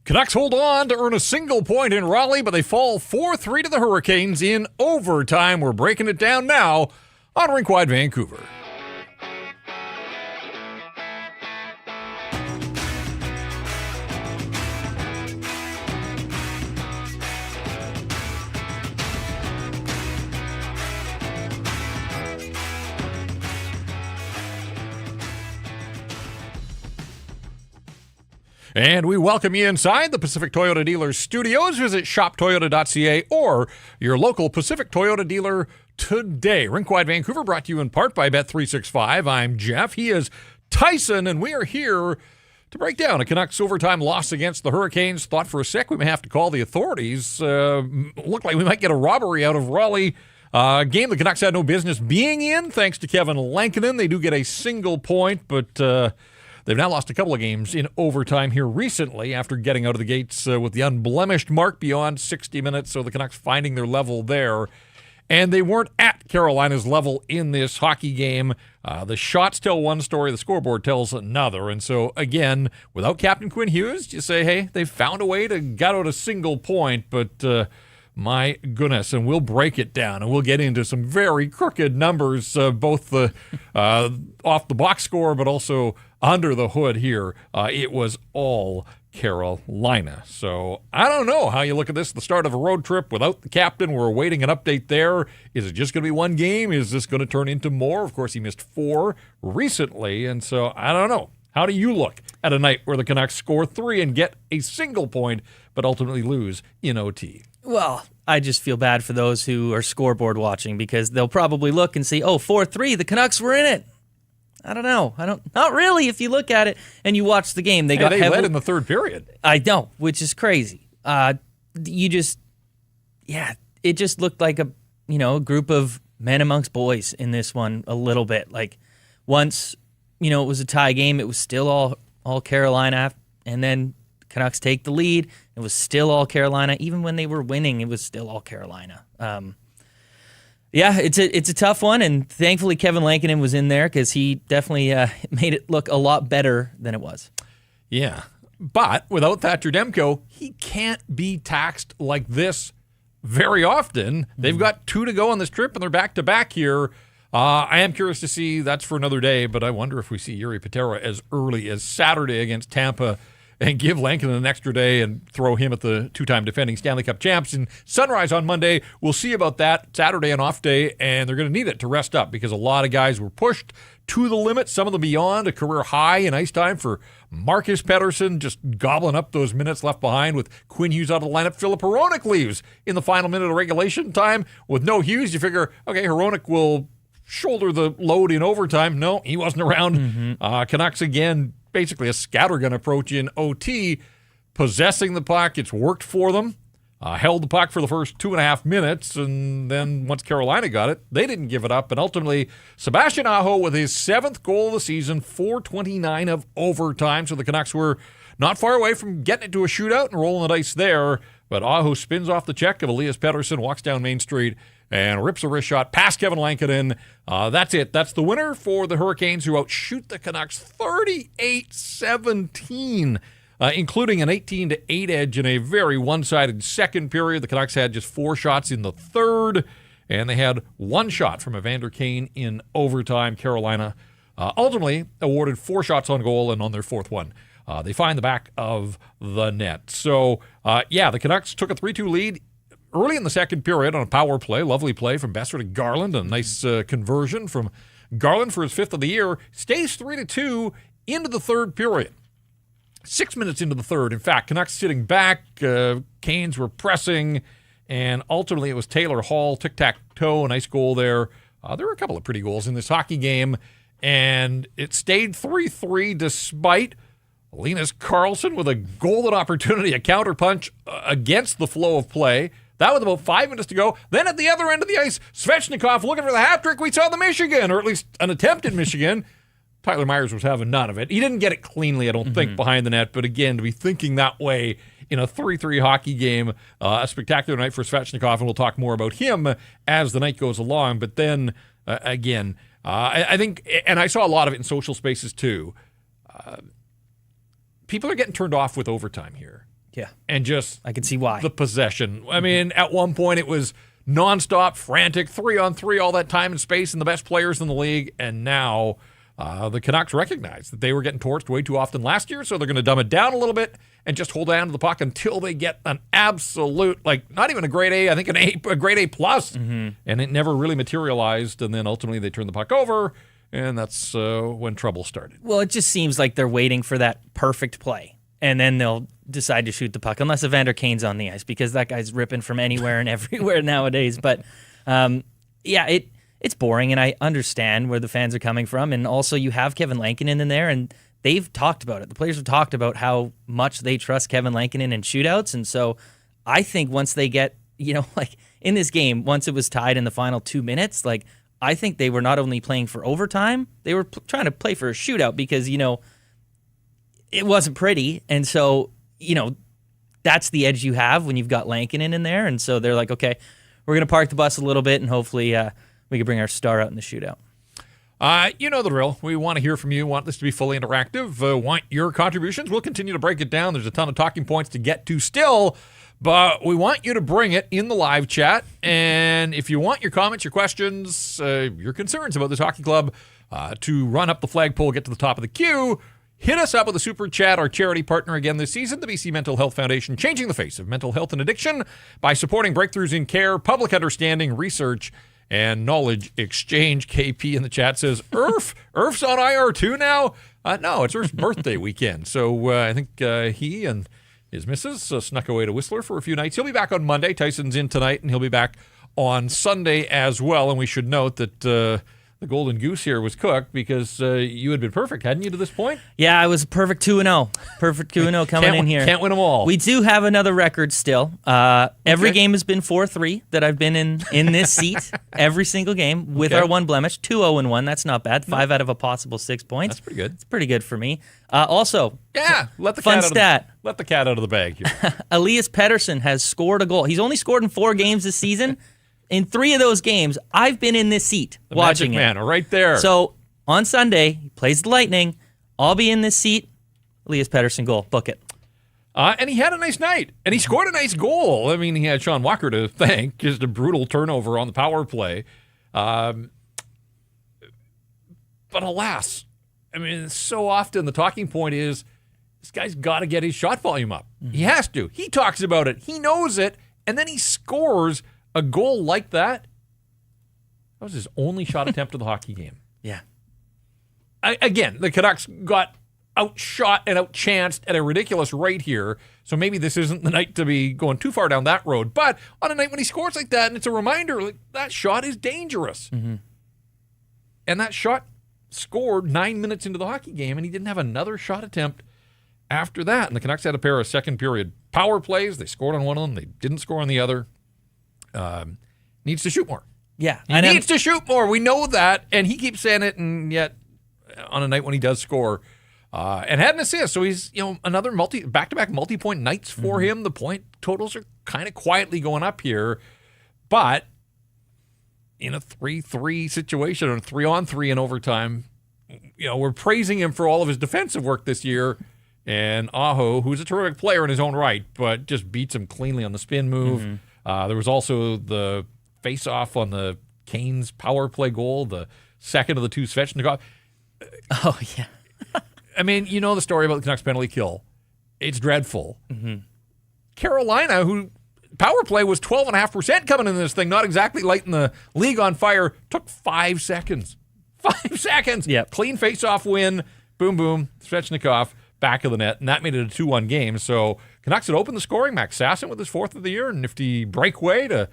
Canucks hold on to earn a single point in Raleigh, but they fall 4-3 to the Hurricanes in overtime. We're breaking it down now on Rink Wide Vancouver. And we welcome you inside the Pacific Toyota Dealers studios. Visit shoptoyota.ca or your local Pacific Toyota dealer today. Rink Wide Vancouver brought to you in part by Bet365. I'm Jeff. He is Tyson, and we are here to break down a Canucks overtime loss against the Hurricanes. Thought for a sec we may have to call the authorities. Looked like we might get a robbery out of Raleigh. Game the Canucks had no business being in, thanks to Kevin Lankinen. They do get a single point, but they've now lost a couple of games in overtime here recently after getting out of the gates with the unblemished mark beyond 60 minutes, so the Canucks finding their level there. And they weren't at Carolina's level in this hockey game. The shots tell one story, the scoreboard tells another. And so, again, without Captain Quinn Hughes, you say, hey, they found a way to get out a single point, but my goodness, and we'll break it down, and we'll get into some very crooked numbers, both off the box score, but also under the hood here. It was all Carolina. So I don't know how you look at this, the start of a road trip without the captain. We're awaiting an update there. Is it just going to be one game? Is this going to turn into more? Of course, he missed 4 recently, and so I don't know. How do you look at a night where the Canucks score 3 and get a single point, but ultimately lose in OT? Well, I just feel bad for those who are scoreboard watching because they'll probably look and see, 4-3, the Canucks were in it. I don't know. Not really. If you look at it and you watch the game, they led in the third period. I know, which is crazy. It just looked like a group of men amongst boys in this one a little bit. Like once, it was a tie game, it was still all Carolina, and then Canucks take the lead. It was still all Carolina. Even when they were winning, it was still all Carolina. It's a tough one, and thankfully Kevin Lankinen was in there because he definitely made it look a lot better than it was. Yeah, but without Thatcher Demko, he can't be taxed like this very often. They've got 2 to go on this trip, and they're back-to-back here. I am curious to see, that's for another day, but I wonder if we see Jiri Patera as early as Saturday against Tampa and give Lankinen an extra day and throw him at the 2-time defending Stanley Cup champs. And Sunrise on Monday, we'll see about that. Saturday, an off day, and they're going to need it to rest up because a lot of guys were pushed to the limit, some of them beyond a career high in ice time for Marcus Pettersson, just gobbling up those minutes left behind with Quinn Hughes out of the lineup. Philip Hronek leaves in the final minute of regulation time. With no Hughes, you figure, okay, Hronek will shoulder the load in overtime. No, he wasn't around. Canucks, again, basically a scattergun approach in OT, possessing the puck. It's worked for them. Held the puck for the first 2.5 minutes, and then once Carolina got it, they didn't give it up. And ultimately, Sebastian Aho with his 7th goal of the season, 4:29 of overtime. So the Canucks were not far away from getting it to a shootout and rolling the dice there. But Aho spins off the check of Elias Pettersson, walks down Main Street, and rips a wrist shot past Kevin Lankinen. That's it. That's the winner for the Hurricanes, who outshoot the Canucks 38-17, including an 18-8 edge in a very one-sided second period. The Canucks had just 4 shots in the third, and they had 1 shot from Evander Kane in overtime. Carolina ultimately awarded 4 shots on goal, and on their 4th one, they find the back of the net. So, the Canucks took a 3-2 lead early in the second period on a power play. Lovely play from Besser to Garland. A nice conversion from Garland for his 5th of the year. Stays 3-2 into the third period. 6 minutes into the third. In fact, Canucks sitting back. Canes were pressing. And ultimately it was Taylor Hall. Tic-tac-toe. A nice goal there. There were a couple of pretty goals in this hockey game. And it stayed 3-3 despite Linus Karlsson with a golden opportunity, a counterpunch against the flow of play. That was about 5 minutes to go. Then at the other end of the ice, Svechnikov looking for the hat trick we saw the Michigan, or at least an attempt at Michigan. Tyler Myers was having none of it. He didn't get it cleanly, I don't think, behind the net. But again, to be thinking that way in a 3-3 hockey game, a spectacular night for Svechnikov, and we'll talk more about him as the night goes along. But then, again, I think, and I saw a lot of it in social spaces too, people are getting turned off with overtime here. Yeah. And just I can see why. the possession. I mean, at one point it was nonstop, frantic, 3-on-3, all that time and space, and the best players in the league. And now the Canucks recognize that they were getting torched way too often last year, so they're going to dumb it down a little bit and just hold on to the puck until they get an absolute, like, not even a grade A, I think a grade A plus. And it never really materialized, and then ultimately they turned the puck over, and that's when trouble started. Well, it just seems like they're waiting for that perfect play, and then they'll decide to shoot the puck, unless Evander Kane's on the ice, because that guy's ripping from anywhere and everywhere nowadays. But, it's boring, and I understand where the fans are coming from. And also, you have Kevin Lankinen in there, and they've talked about it. The players have talked about how much they trust Kevin Lankinen in shootouts. And so I think once they get, like in this game, once it was tied in the final 2 minutes, like I think they were not only playing for overtime, they were trying to play for a shootout because, it wasn't pretty. And so, that's the edge you have when you've got Lankinen in there. And so they're like, okay, we're going to park the bus a little bit and hopefully we can bring our star out in the shootout. You know the drill. We want to hear from you. Want this to be fully interactive. Want your contributions. We'll continue to break it down. There's a ton of talking points to get to still, but we want you to bring it in the live chat. And if you want your comments, your questions, your concerns about this hockey club to run up the flagpole, get to the top of the queue, hit us up with a super chat. Our charity partner again this season, the BC Mental Health Foundation, changing the face of mental health and addiction by supporting breakthroughs in care, public understanding, research, and knowledge exchange. KP in the chat says, Irf's on IR too now? No, it's Irf's birthday weekend. So I think he and his missus snuck away to Whistler for a few nights. He'll be back on Monday. Tyson's in tonight, and he'll be back on Sunday as well. And we should note that the golden goose here was cooked because you had been perfect, hadn't you, to this point? Yeah, I was perfect 2-0. Perfect 2-0 coming in here. Can't win them all. We do have another record still. Every game has been 4-3 that I've been in this seat. Every single game with our one blemish. 2-0-1. That's not bad. 5 out of a possible 6 points. That's pretty good. It's pretty good for me. Also, let the fun cat stat. Let the cat out of the bag here. Elias Pettersson has scored a goal. He's only scored in 4 games this season. In 3 of those games, I've been in this seat watching Magic Man, right there. So on Sunday, he plays the Lightning. I'll be in this seat. Elias Pettersson goal. Book it. And he had a nice night. And he scored a nice goal. I mean, he had Sean Walker to thank. Just a brutal turnover on the power play. But alas, I mean, so often the talking point is this guy's got to get his shot volume up. Mm-hmm. He has to. He talks about it. He knows it. And then he scores a goal like that. That was his only shot attempt of the hockey game. Yeah. Again, the Canucks got outshot and outchanced at a ridiculous rate here, so maybe this isn't the night to be going too far down that road. But on a night when he scores like that, and it's a reminder, like, that shot is dangerous. Mm-hmm. And that shot scored 9 minutes into the hockey game, and he didn't have another shot attempt after that. And the Canucks had a pair of second period power plays. They scored on one of them. They didn't score on the other. Needs to shoot more. Yeah. He needs to shoot more. We know that, and he keeps saying it, and yet on a night when he does score and had an assist, so he's another back-to-back multi-point nights for him. The point totals are kind of quietly going up here, but in a 3-3 situation or 3-on-3 in overtime, we're praising him for all of his defensive work this year, and Aho, who's a terrific player in his own right, but just beats him cleanly on the spin move. Mm-hmm. There was also the face-off on the Canes power play goal, the second of the 2 Svechnikov. Oh, yeah. I mean, you know the story about the Canucks penalty kill. It's dreadful. Mm-hmm. Carolina, who power play was 12.5% coming into this thing, not exactly lighting the league on fire, took 5 seconds. 5 seconds. Yep. Clean face-off win. Boom, boom. Svechnikov, back of the net, and that made it a 2-1 game. So Canucks had opened the scoring. Max Sasson with his 4th of the year, nifty breakaway to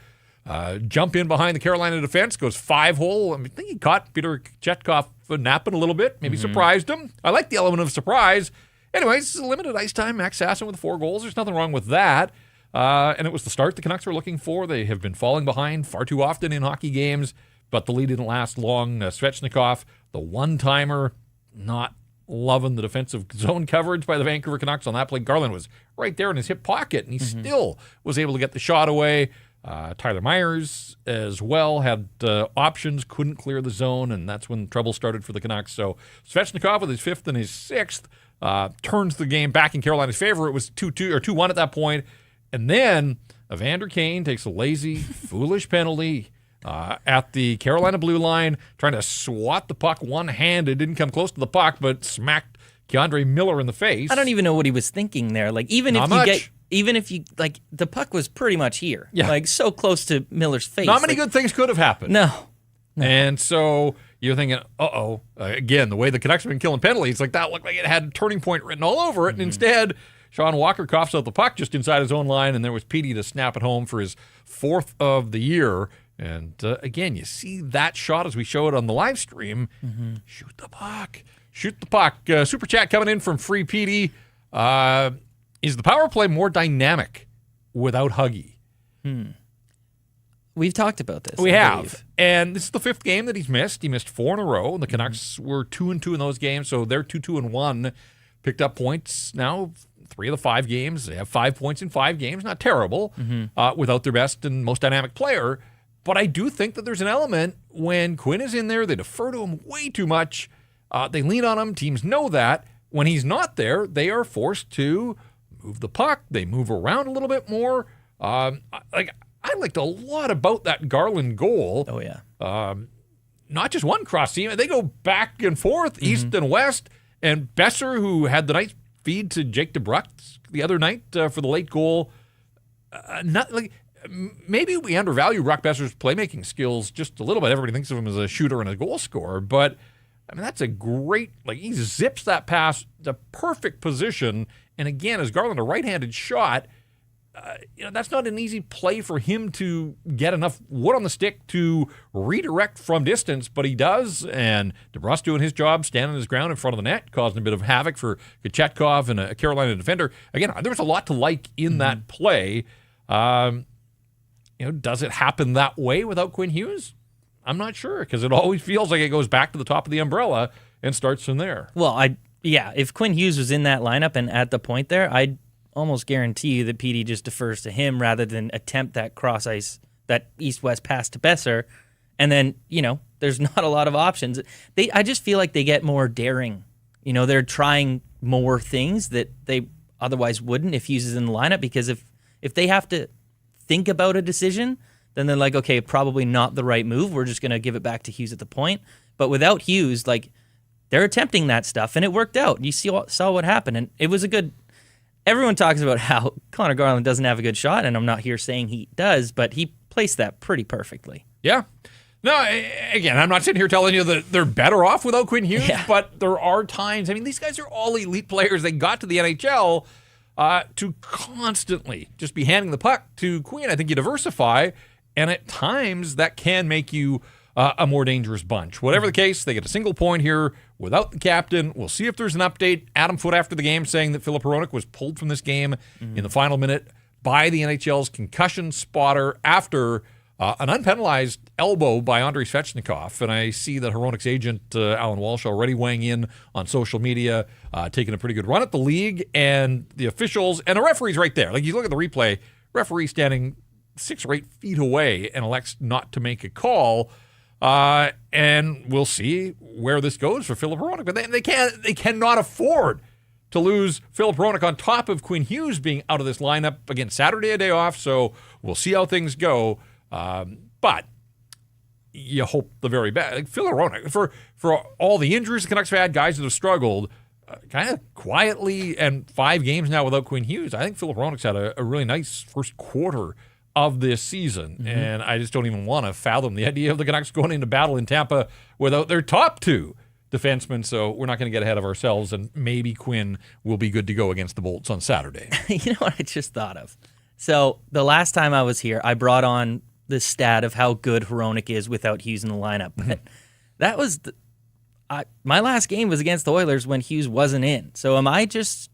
jump in behind the Carolina defense, goes 5-hole. I think he caught Peter Chetkov napping a little bit, maybe surprised him. I like the element of surprise. Anyways, limited ice time. Max Sasson with 4 goals. There's nothing wrong with that. And it was the start the Canucks were looking for. They have been falling behind far too often in hockey games, but the lead didn't last long. Svechnikov, the one-timer, not loving the defensive zone coverage by the Vancouver Canucks on that play. Garland was right there in his hip pocket, and he still was able to get the shot away. Tyler Myers as well had options, couldn't clear the zone, and that's when trouble started for the Canucks. So Svechnikov with his 5th and his 6th turns the game back in Carolina's favor. It was 2-2 or 2-1 at that point. And then Evander Kane takes a lazy, foolish penalty at the Carolina blue line, trying to swat the puck one-handed. Didn't come close to the puck, but smacked Keandre Miller in the face. I don't even know what he was thinking there. Like, even if you the puck was pretty much here. Yeah. Like, so close to Miller's face. Not many good things could have happened. No. And so you're thinking, again, the way the Canucks have been killing penalties, like that looked like it had turning point written all over it. And instead, Sean Walker coughs out the puck just inside his own line, and there was Petey to snap it home for his 4th of the year. And again, you see that shot as we show it on the live stream. Shoot the puck. Shoot the puck. Super chat coming in from Free Petey. Is the power play more dynamic without Huggy? We've talked about this. We have. And this is the 5th game that he's missed. He missed 4 in a row. And the Canucks were 2-2 in those games. So they're 2-2-1. Picked up points now, 3 of the 5 games. They have 5 points in 5 games. Not terrible without their best and most dynamic player. But I do think that there's an element when Quinn is in there, they defer to him way too much. They lean on him. Teams know that. When he's not there, they are forced to move the puck. They move around a little bit more. I liked a lot about that Garland goal. Oh, yeah. Not just one cross seam. They go back and forth, east and west. And Besser, who had the nice feed to Jake DeBruck the other night for the late goal, maybe we undervalue Brock Besser's playmaking skills just a little bit. Everybody thinks of him as a shooter and a goal scorer, but I mean, that's a great, he zips that pass to perfect position. And again, as Garland, a right-handed shot, that's not an easy play for him to get enough wood on the stick to redirect from distance, but he does. And DeBrusk doing his job, standing his ground in front of the net, causing a bit of havoc for Kochetkov and a Carolina defender. Again, there was a lot to like in that play. Does it happen that way without Quinn Hughes? I'm not sure, because it always feels like it goes back to the top of the umbrella and starts from there. Well, if Quinn Hughes was in that lineup and at the point there, I'd almost guarantee you that Petey just defers to him rather than attempt that cross ice, that east-west pass to Besser. And then, there's not a lot of options. I just feel like they get more daring. They're trying more things that they otherwise wouldn't if Hughes is in the lineup, because if they have to think about a decision, then they're like, okay, probably not the right move. We're just going to give it back to Hughes at the point. But without Hughes, they're attempting that stuff, and it worked out. You saw what happened, and it was a good... Everyone talks about how Connor Garland doesn't have a good shot, and I'm not here saying he does, but he placed that pretty perfectly. Yeah. No, again, I'm not sitting here telling you that they're better off without Quinn Hughes, but there are times... these guys are all elite players. They got to the NHL... to constantly just be handing the puck to Quinn. I think you diversify, and at times that can make you a more dangerous bunch. Whatever the case, they get a single point here without the captain. We'll see if there's an update. Adam Foote after the game saying that Filip Hronek was pulled from this game in the final minute by the NHL's concussion spotter after an unpenalized elbow by Andrei Svechnikov. And I see that Hronek's agent, Alan Walsh, already weighing in on social media, taking a pretty good run at the league and the officials. And the referee's right there. You look at the replay, referee standing 6 or 8 feet away and elects not to make a call. And we'll see where this goes for Filip Hronek. But they cannot afford to lose Filip Hronek on top of Quinn Hughes being out of this lineup. Again, Saturday, a day off, so we'll see how things go. But you hope the very best. Filip Hronek, for all the injuries the Canucks have had, guys that have struggled kind of quietly, and 5 games now without Quinn Hughes, I think Filip Hronek's had a really nice first quarter of this season. And I just don't even want to fathom the idea of the Canucks going into battle in Tampa without their top 2 defensemen. So we're not going to get ahead of ourselves, and maybe Quinn will be good to go against the Bolts on Saturday. You know what I just thought of? So the last time I was here, I brought on the stat of how good Hronek is without Hughes in the lineup. But that was my last game was against the Oilers when Hughes wasn't in. So am I just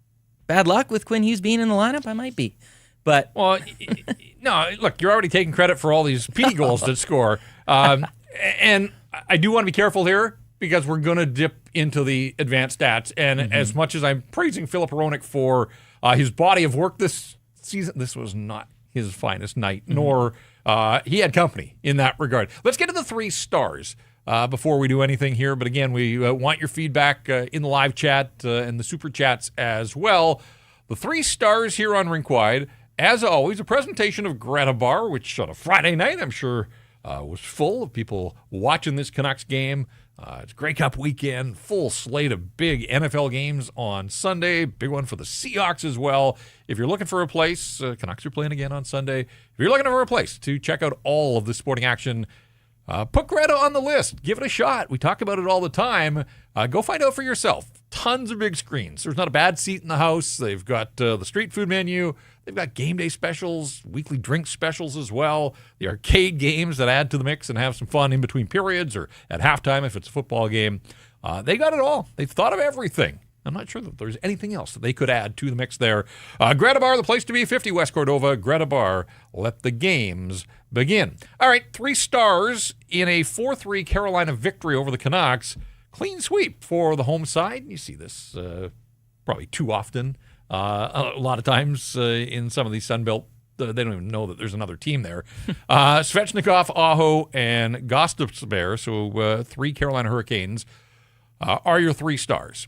bad luck with Quinn Hughes being in the lineup? I might be. But no, look, you're already taking credit for all these Petey goals that score. And I do want to be careful here, because we're going to dip into the advanced stats. And as much as I'm praising Filip Hronek for his body of work this season, this was not his finest night, nor he had company in that regard. Let's get to the 3 stars. before we do anything here. But again, we want your feedback in the live chat and the super chats as well. The 3 stars here on Rink Wide, as always, a presentation of Greta Bar, which on a Friday night, I'm sure, was full of people watching this Canucks game. It's Grey Cup weekend, full slate of big NFL games on Sunday, big one for the Seahawks as well. If you're looking for a place, Canucks are playing again on Sunday. If you're looking for a place to check out all of the sporting action, put Greta on the list. Give it a shot. We talk about it all the time. Go find out for yourself. Tons of big screens. There's not a bad seat in the house. They've got the street food menu. They've got game day specials, weekly drink specials as well, the arcade games that add to the mix and have some fun in between periods or at halftime if it's a football game. They got it all. They've thought of everything. I'm not sure that there's anything else that they could add to the mix there. Greta Bar, the place to be, 50 West Cordova. Greta Bar, let the games begin. All right, 3 stars in a 4-3 Carolina victory over the Canucks. Clean sweep for the home side. You see this probably too often. A lot of times in some of these Sunbelt, they don't even know that there's another team there. Svechnikov, Aho, and Gostisbehere, so 3 Carolina Hurricanes, are your 3 stars.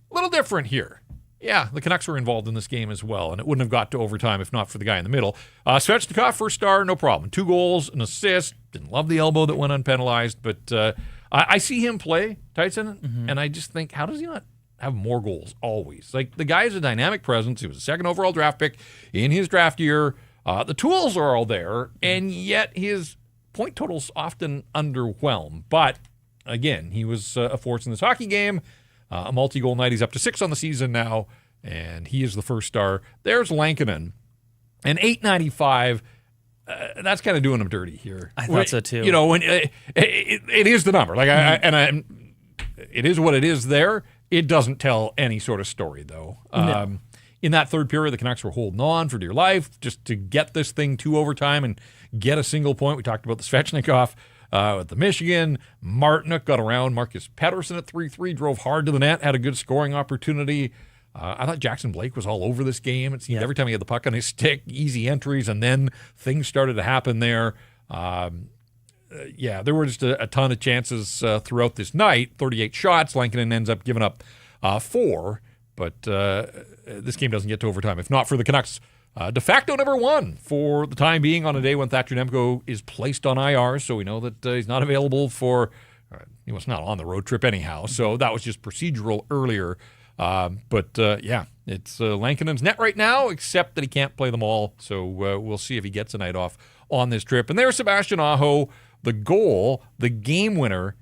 A little different here. Yeah, the Canucks were involved in this game as well, and it wouldn't have got to overtime if not for the guy in the middle. Svechnikov, first star, no problem. 2 goals, an assist. Didn't love the elbow that went unpenalized, but I see him play, Tyson, and I just think, how does he not have more goals always? Like, the guy is a dynamic presence. He was a 2nd overall draft pick in his draft year. The tools are all there, and yet his point totals often underwhelm. But, again, he was a force in this hockey game. A multi-goal night. He's up to 6 on the season now, and he is the first star. There's Lankinen. And $8.95, that's kind of doing him dirty here. I thought so, too. You know, when it is the number. Like, it is what it is there. It doesn't tell any sort of story, though. No. In that 3rd period, the Canucks were holding on for dear life just to get this thing to overtime and get a single point. We talked about the Svechnikov at the Michigan. Martinook got around Marcus Pettersson at 3-3, drove hard to the net, had a good scoring opportunity. I thought Jackson Blake was all over this game. It seemed every time he had the puck on his stick, easy entries, and then things started to happen there. There were just a ton of chances throughout this night. 38 shots. Lankinen ends up giving up 4, but this game doesn't get to overtime. If not for the Canucks, de facto number 1 for the time being on a day when Thatcher Demko is placed on IR, so we know that he's not available for he was not on the road trip anyhow, so that was just procedural earlier. It's Lankinen's net right now, except that he can't play them all, so we'll see if he gets a night off on this trip. And there's Sebastian Aho, the goal, the game winner.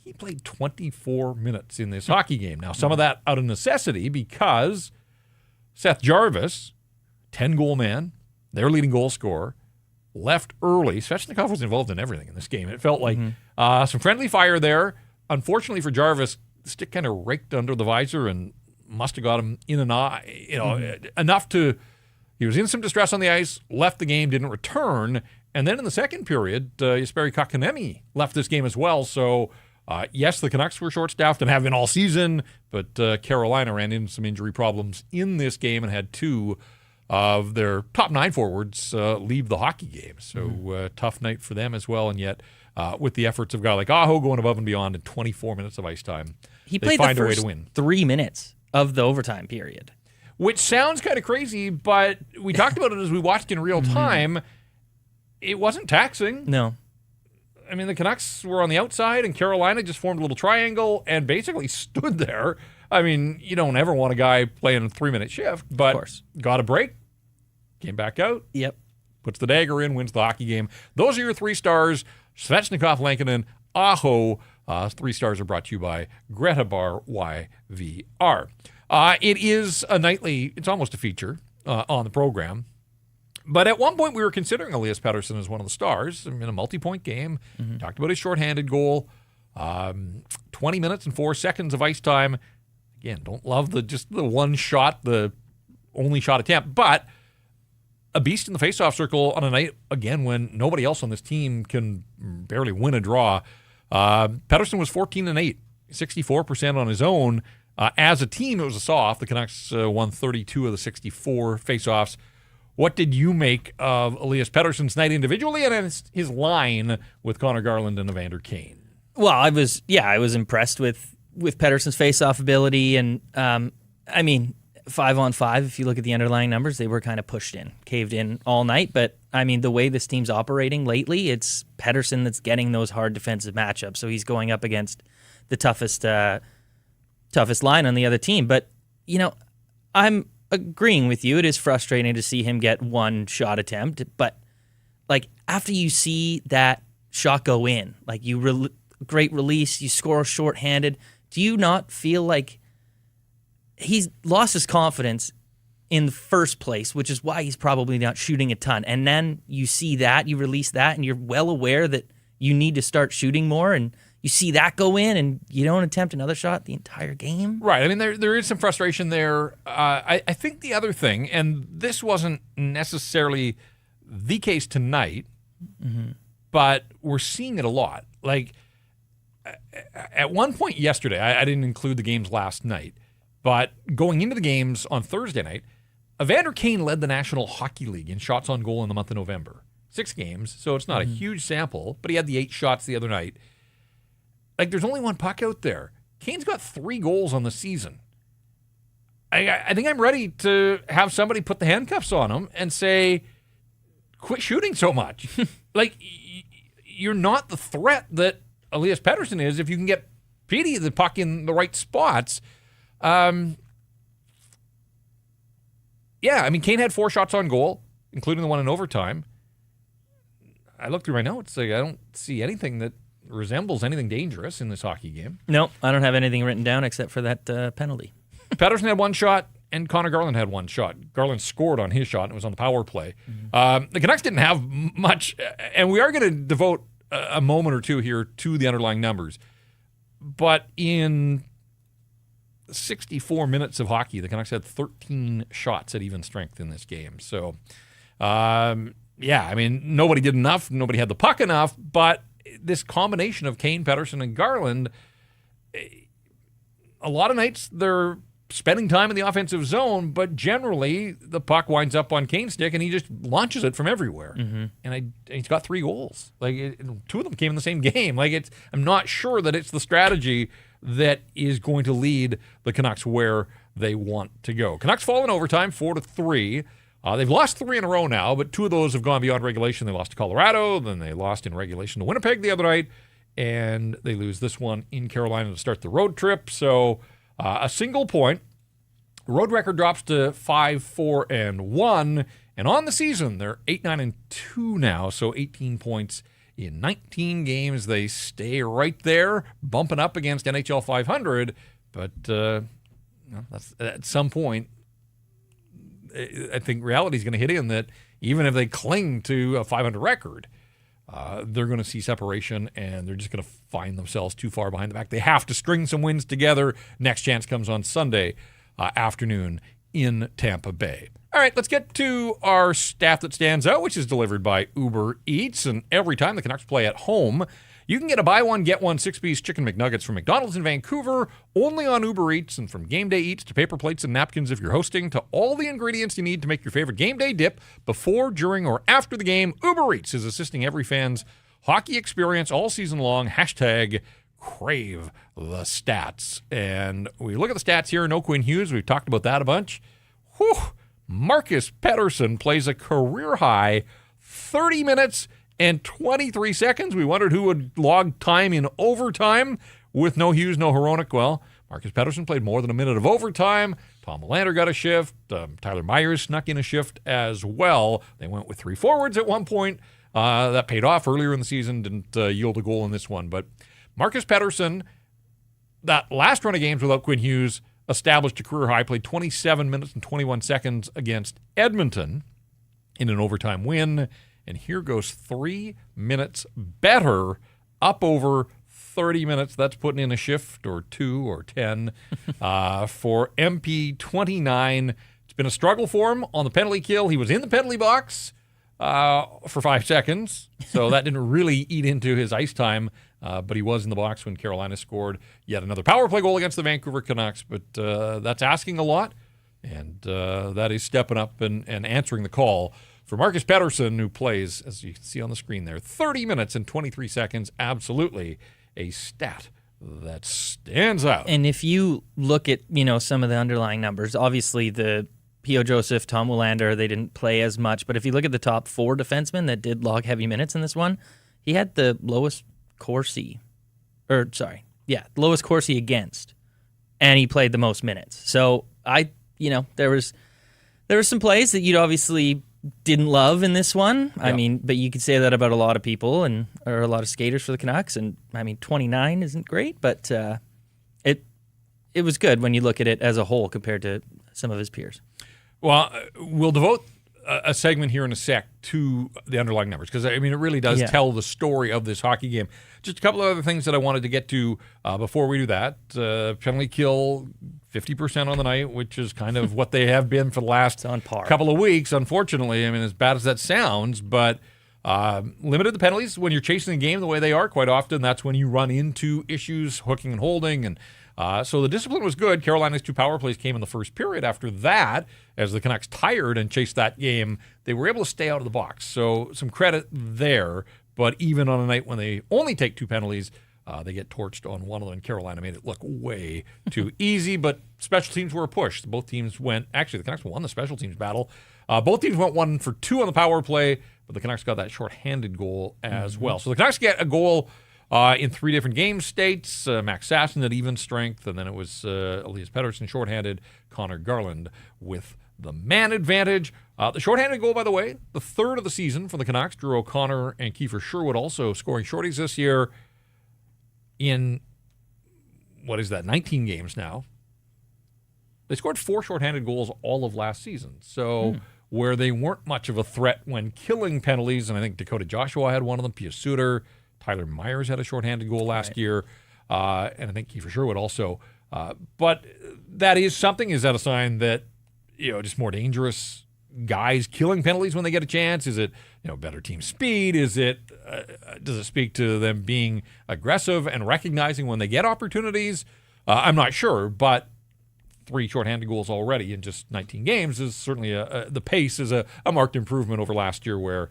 He played 24 minutes in this hockey game. Now, some of that out of necessity because Seth Jarvis, 10-goal man, their leading goal scorer, left early. Svechnikov was involved in everything in this game. It felt like some friendly fire there. Unfortunately for Jarvis, the stick kind of raked under the visor and must have got him in an eye, enough to, he was in some distress on the ice, left the game, didn't return. And then in the 2nd period, Jesperi Kotkaniemi left this game as well. So, yes, the Canucks were short-staffed and have been all season, but Carolina ran into some injury problems in this game and had 2 of their top 9 forwards leave the hockey game. So tough night for them as well. And yet, with the efforts of a guy like Aho going above and beyond in 24 minutes of ice time, he played find the a way first to win. 3 minutes of the overtime period. Which sounds kind of crazy, but we talked about it as we watched in real time. It wasn't taxing. No. I mean, the Canucks were on the outside, and Carolina just formed a little triangle and basically stood there. I mean, you don't ever want a guy playing a 3-minute shift, but got a break, came back out, puts the dagger in, wins the hockey game. Those are your 3 stars. Svechnikov, Lankinen, Aho. 3 stars are brought to you by Greta Bar YVR. It is a nightly, it's almost a feature on the program. But at one point, we were considering Elias Pettersson as one of the stars in a multi-point game. Talked about his shorthanded goal. 20 minutes and 4 seconds of ice time. Again, don't love the one shot, the only shot attempt. But a beast in the faceoff circle on a night, again, when nobody else on this team can barely win a draw. Pettersson was 14-8, 64% on his own. As a team, it was a saw-off. The Canucks won 32 of the 64 faceoffs. What did you make of Elias Pettersson's night individually and his line with Connor Garland and Evander Kane? Well, I was impressed with Pettersson's face-off ability, and 5-on-5, if you look at the underlying numbers, they were kind of caved in all night. But the way this team's operating lately, it's Pettersson that's getting those hard defensive matchups. So he's going up against the toughest line on the other team. But I'm agreeing with you. It is frustrating to see him get one shot attempt, but after you see that shot go in, great release, you score shorthanded. Do you not feel like he's lost his confidence in the first place, which is why he's probably not shooting a ton? And then you see that, you release that, and you're well aware that you need to start shooting more, and you see that go in, and you don't attempt another shot the entire game? Right. There is some frustration there. I think the other thing, and this wasn't necessarily the case tonight, but we're seeing it a lot. At one point yesterday, I didn't include the games last night, but going into the games on Thursday night, Evander Kane led the National Hockey League in shots on goal in the month of November. 6 games, so it's not a huge sample, but he had the 8 shots the other night. There's only one puck out there. Kane's got 3 goals on the season. I think I'm ready to have somebody put the handcuffs on him and say, quit shooting so much. You're not the threat that Elias Pettersson is if you can get Petey the puck in the right spots. Kane had 4 shots on goal, including the one in overtime. I looked through my notes. I don't see anything that resembles anything dangerous in this hockey game. No, I don't have anything written down except for that penalty. Pettersson had 1 shot, and Connor Garland had 1 shot. Garland scored on his shot, and it was on the power play. The Canucks didn't have much, and we are going to devote a moment or two here to the underlying numbers. But in 64 minutes of hockey, the Canucks had 13 shots at even strength in this game. So, nobody did enough. Nobody had the puck enough. But this combination of Kane, Pettersson, and Garland, a lot of nights they're spending time in the offensive zone, but generally the puck winds up on Kane's stick and he just launches it from everywhere. And he's got 3 goals. 2 of them came in the same game. I'm not sure that it's the strategy that is going to lead the Canucks where they want to go. Canucks fall in overtime, 4-3. They've lost 3 in a row now, but 2 of those have gone beyond regulation. They lost to Colorado, then they lost in regulation to Winnipeg the other night, and they lose this one in Carolina to start the road trip. So a single point. Road record drops to 5-4-1, and on the season they're 8-9-2 now, so 18 points in 19 games. They stay right there, bumping up against NHL 500, but that's, at some point, I think reality is going to hit in that even if they cling to a 500 record, they're going to see separation, and they're just going to find themselves too far behind the back. They have to string some wins together. Next chance comes on Sunday afternoon in Tampa Bay. All right, let's get to our stat that stands out, which is delivered by Uber Eats. And every time the Canucks play at home, you can get a buy one, get one 6-piece chicken McNuggets from McDonald's in Vancouver, only on Uber Eats. And from game day eats to paper plates and napkins if you're hosting, to all the ingredients you need to make your favorite game day dip before, during, or after the game, Uber Eats is assisting every fan's hockey experience all season long. Hashtag crave the stats. And we look at the stats here. No Quinn Hughes. We've talked about that a bunch. Whew. Marcus Pettersson plays a career-high 30 minutes and 23 seconds. We wondered who would log time in overtime with no Hughes, no Hronek. Well, Marcus Pettersson played more than a minute of overtime. Tom Melander got a shift. Tyler Myers snuck in a shift as well. They went with 3 forwards at one point. That paid off earlier in the season. Didn't yield a goal in this one. But Marcus Pettersson, that last run of games without Quinn Hughes, established a career high, played 27 minutes and 21 seconds against Edmonton in an overtime win. And here goes 3 minutes better, up over 30 minutes. That's putting in a shift or 2 or 10 for MP29. It's been a struggle for him on the penalty kill. He was in the penalty box for 5 seconds, so that didn't really eat into his ice time. But he was in the box when Carolina scored yet another power play goal against the Vancouver Canucks. But that's asking a lot, and that is stepping up and answering the call for Marcus Pettersson, who plays, as you can see on the screen there, 30 minutes and 23 seconds, absolutely, a stat that stands out. And if you look at, some of the underlying numbers, obviously the P.O. Joseph, Tom Willander, they didn't play as much. But if you look at the top 4 defensemen that did log heavy minutes in this one, he had the lowest Corsi. Lowest Corsi against. And he played the most minutes. So there was some plays that you'd obviously didn't love in this one. Yeah. But you could say that about a lot of people or a lot of skaters for the Canucks. And 29 isn't great, but it was good when you look at it as a whole compared to some of his peers. Well, we'll devote a segment here in a sec to the underlying numbers because, it really does tell the story of this hockey game. Just a couple of other things that I wanted to get to before we do that. Penalty kill, 50% on the night, which is kind of what they have been for the last on par. Couple of weeks, unfortunately. As bad as that sounds, but limited the penalties when you're chasing the game the way they are. Quite often, that's when you run into issues, hooking and holding, and so the discipline was good. Carolina's 2 power plays came in the first period. After that, as the Canucks tired and chased that game, they were able to stay out of the box. So some credit there. But even on a night when they only take 2 penalties, they get torched on one of them. And Carolina made it look way too easy. But special teams were a push. Both teams went. Actually, the Canucks won the special teams battle. Both teams went 1 for 2 on the power play, but the Canucks got that shorthanded goal as well. So the Canucks get a goal in 3 different game states. Max Sasson at even strength, and then it was Elias Pettersson shorthanded, Connor Garland with the man advantage. The shorthanded goal, by the way, the 3rd of the season for the Canucks. Drew O'Connor and Kiefer Sherwood also scoring shorties this year in, 19 games now. They scored 4 shorthanded goals all of last season. So where they weren't much of a threat when killing penalties, and I think Dakota Joshua had one of them, Pius Suter, Tyler Myers had a shorthanded goal last year, and I think Kiefer Sherwood also. But that is something. Is that a sign that, just more dangerous guys killing penalties when they get a chance? Is it, better team speed? Is it, does it speak to them being aggressive and recognizing when they get opportunities? I'm not sure, but 3 shorthanded goals already in just 19 games is certainly the pace is a marked improvement over last year where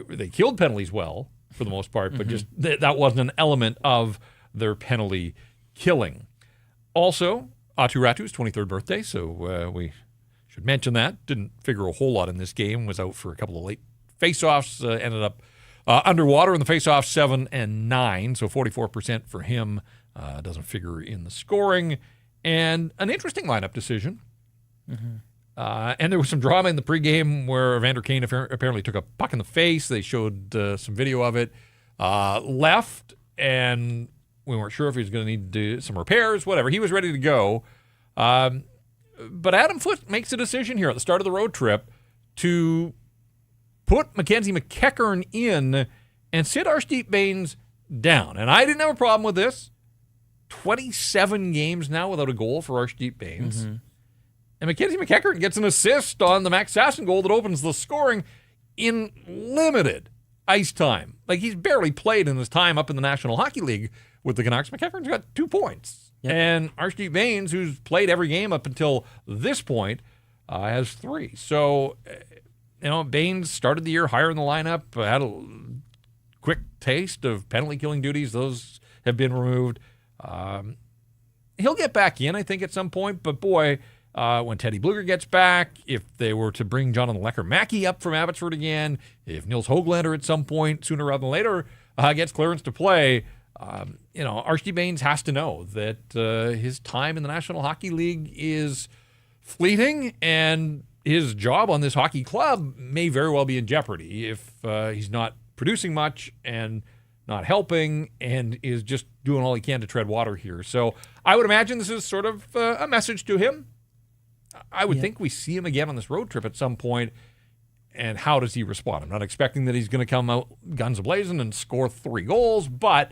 they killed penalties well for the most part, but just that wasn't an element of their penalty killing. Also, Aatu Räty's 23rd birthday, so we should mention that. Didn't figure a whole lot in this game, was out for a couple of late faceoffs, ended up underwater in the faceoff 7 and 9, so 44% for him. Doesn't figure in the scoring. And an interesting lineup decision. And there was some drama in the pregame where Evander Kane apparently took a puck in the face. They showed some video of it. Left, and we weren't sure if he was going to need to do some repairs, whatever. He was ready to go. But Adam Foote makes a decision here at the start of the road trip to put Mackenzie McEachern in and sit Arshdeep Bains down. And I didn't have a problem with this. 27 games now without a goal for Arshdeep Bains. And Mackenzie McEachern gets an assist on the Max Sasson goal that opens the scoring in limited ice time. Like, he's barely played in his time up in the National Hockey League with the Canucks. McEachern's got 2 points. Yep. And Arshdeep Bains, who's played every game up until this point, has 3. So, Bains started the year higher in the lineup, had a quick taste of penalty killing duties. Those have been removed. He'll get back in, I think, at some point. But boy, when Teddy Bluger gets back, if they were to bring Jonathan Lecker-Mackey up from Abbotsford again, if Nils Höglander at some point, sooner rather than later, gets clearance to play, Arshdeep Bains has to know that his time in the National Hockey League is fleeting, and his job on this hockey club may very well be in jeopardy if he's not producing much and not helping, and is just doing all he can to tread water here. So I would imagine this is sort of a message to him. I would think we see him again on this road trip at some point, and how does he respond? I'm not expecting that he's going to come out guns a-blazing and score 3 goals, but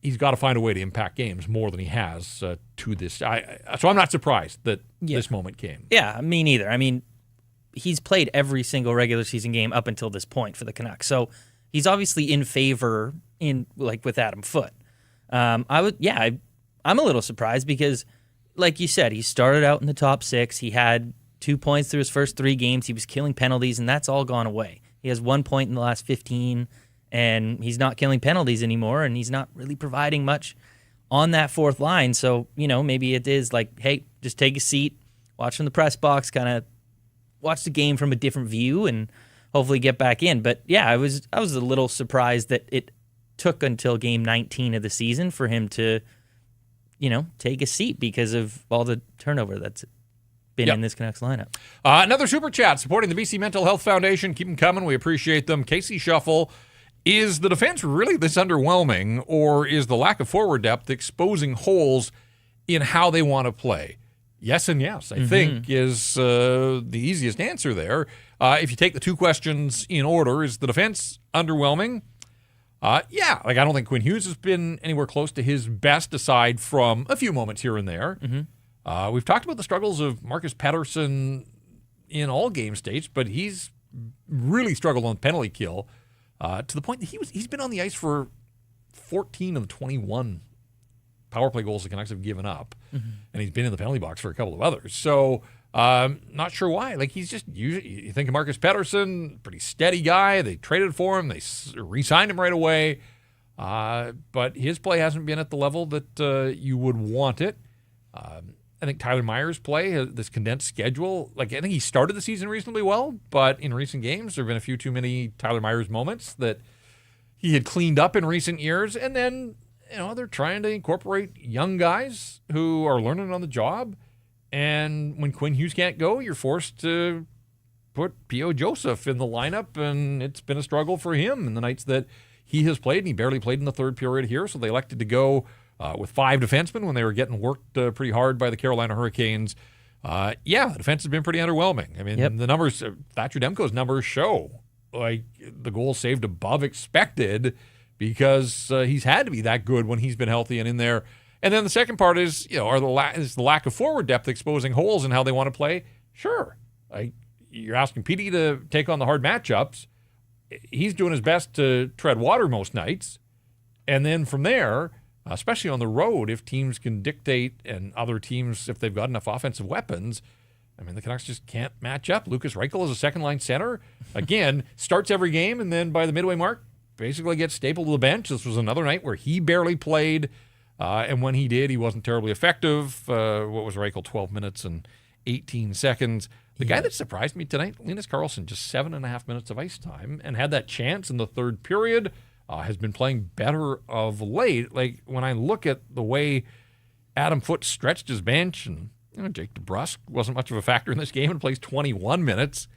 he's got to find a way to impact games more than he has to this. So I'm not surprised that this moment came. Yeah, me neither. He's played every single regular season game up until this point for the Canucks, so he's obviously in favor with Adam Foote. I'm a little surprised because, like you said, he started out in the top 6. He had 2 points through his first 3 games. He was killing penalties, and that's all gone away. He has 1 point in the last 15, and he's not killing penalties anymore, and he's not really providing much on that fourth line. So, maybe it is like, hey, just take a seat, watch from the press box, kind of watch the game from a different view, and hopefully get back in. But yeah, I was a little surprised that it took until game 19 of the season for him to, take a seat because of all the turnover that's been in this Canucks lineup. Another super chat supporting the BC Mental Health Foundation. Keep them coming. We appreciate them. Casey Shuffle, is the defense really this underwhelming, or is the lack of forward depth exposing holes in how they want to play? Yes and yes, I think, is the easiest answer there. If you take the two questions in order, is the defense underwhelming? Yeah, I don't think Quinn Hughes has been anywhere close to his best, aside from a few moments here and there. We've talked about the struggles of Marcus Pettersson in all game states, but he's really struggled on penalty kill to the point that he's been on the ice for 14 of the 21 power play goals the Canucks have given up, and he's been in the penalty box for a couple of others. So not sure why. He's just you think of Marcus Pettersson, pretty steady guy. They traded for him. They re-signed him right away. But his play hasn't been at the level that you would want it. I think Tyler Myers' play, this condensed schedule, I think he started the season reasonably well, but in recent games there have been a few too many Tyler Myers moments that he had cleaned up in recent years. And then, they're trying to incorporate young guys who are learning on the job. And when Quinn Hughes can't go, you're forced to put P.O. Joseph in the lineup, and it's been a struggle for him in the nights that he has played, and he barely played in the third period here, so they elected to go with five defensemen when they were getting worked pretty hard by the Carolina Hurricanes. The defense has been pretty underwhelming. The numbers, Thatcher Demko's numbers show the goals saved above expected because he's had to be that good when he's been healthy and in there. And then the second part is, is the lack of forward depth exposing holes in how they want to play? Sure. You're asking Petey to take on the hard matchups. He's doing his best to tread water most nights. And then from there, especially on the road, if teams can dictate, and other teams, if they've got enough offensive weapons, the Canucks just can't match up. Lucas Reichel is a second-line center. Again, starts every game, and then by the midway mark, basically gets stapled to the bench. This was another night where he barely played. And when he did, he wasn't terribly effective. What was Reichel, 12 minutes and 18 seconds. The guy that surprised me tonight, Linus Karlsson, just 7.5 minutes of ice time, and had that chance in the third period, has been playing better of late. When I look at the way Adam Foote stretched his bench, and Jake DeBrusk wasn't much of a factor in this game and plays 21 minutes,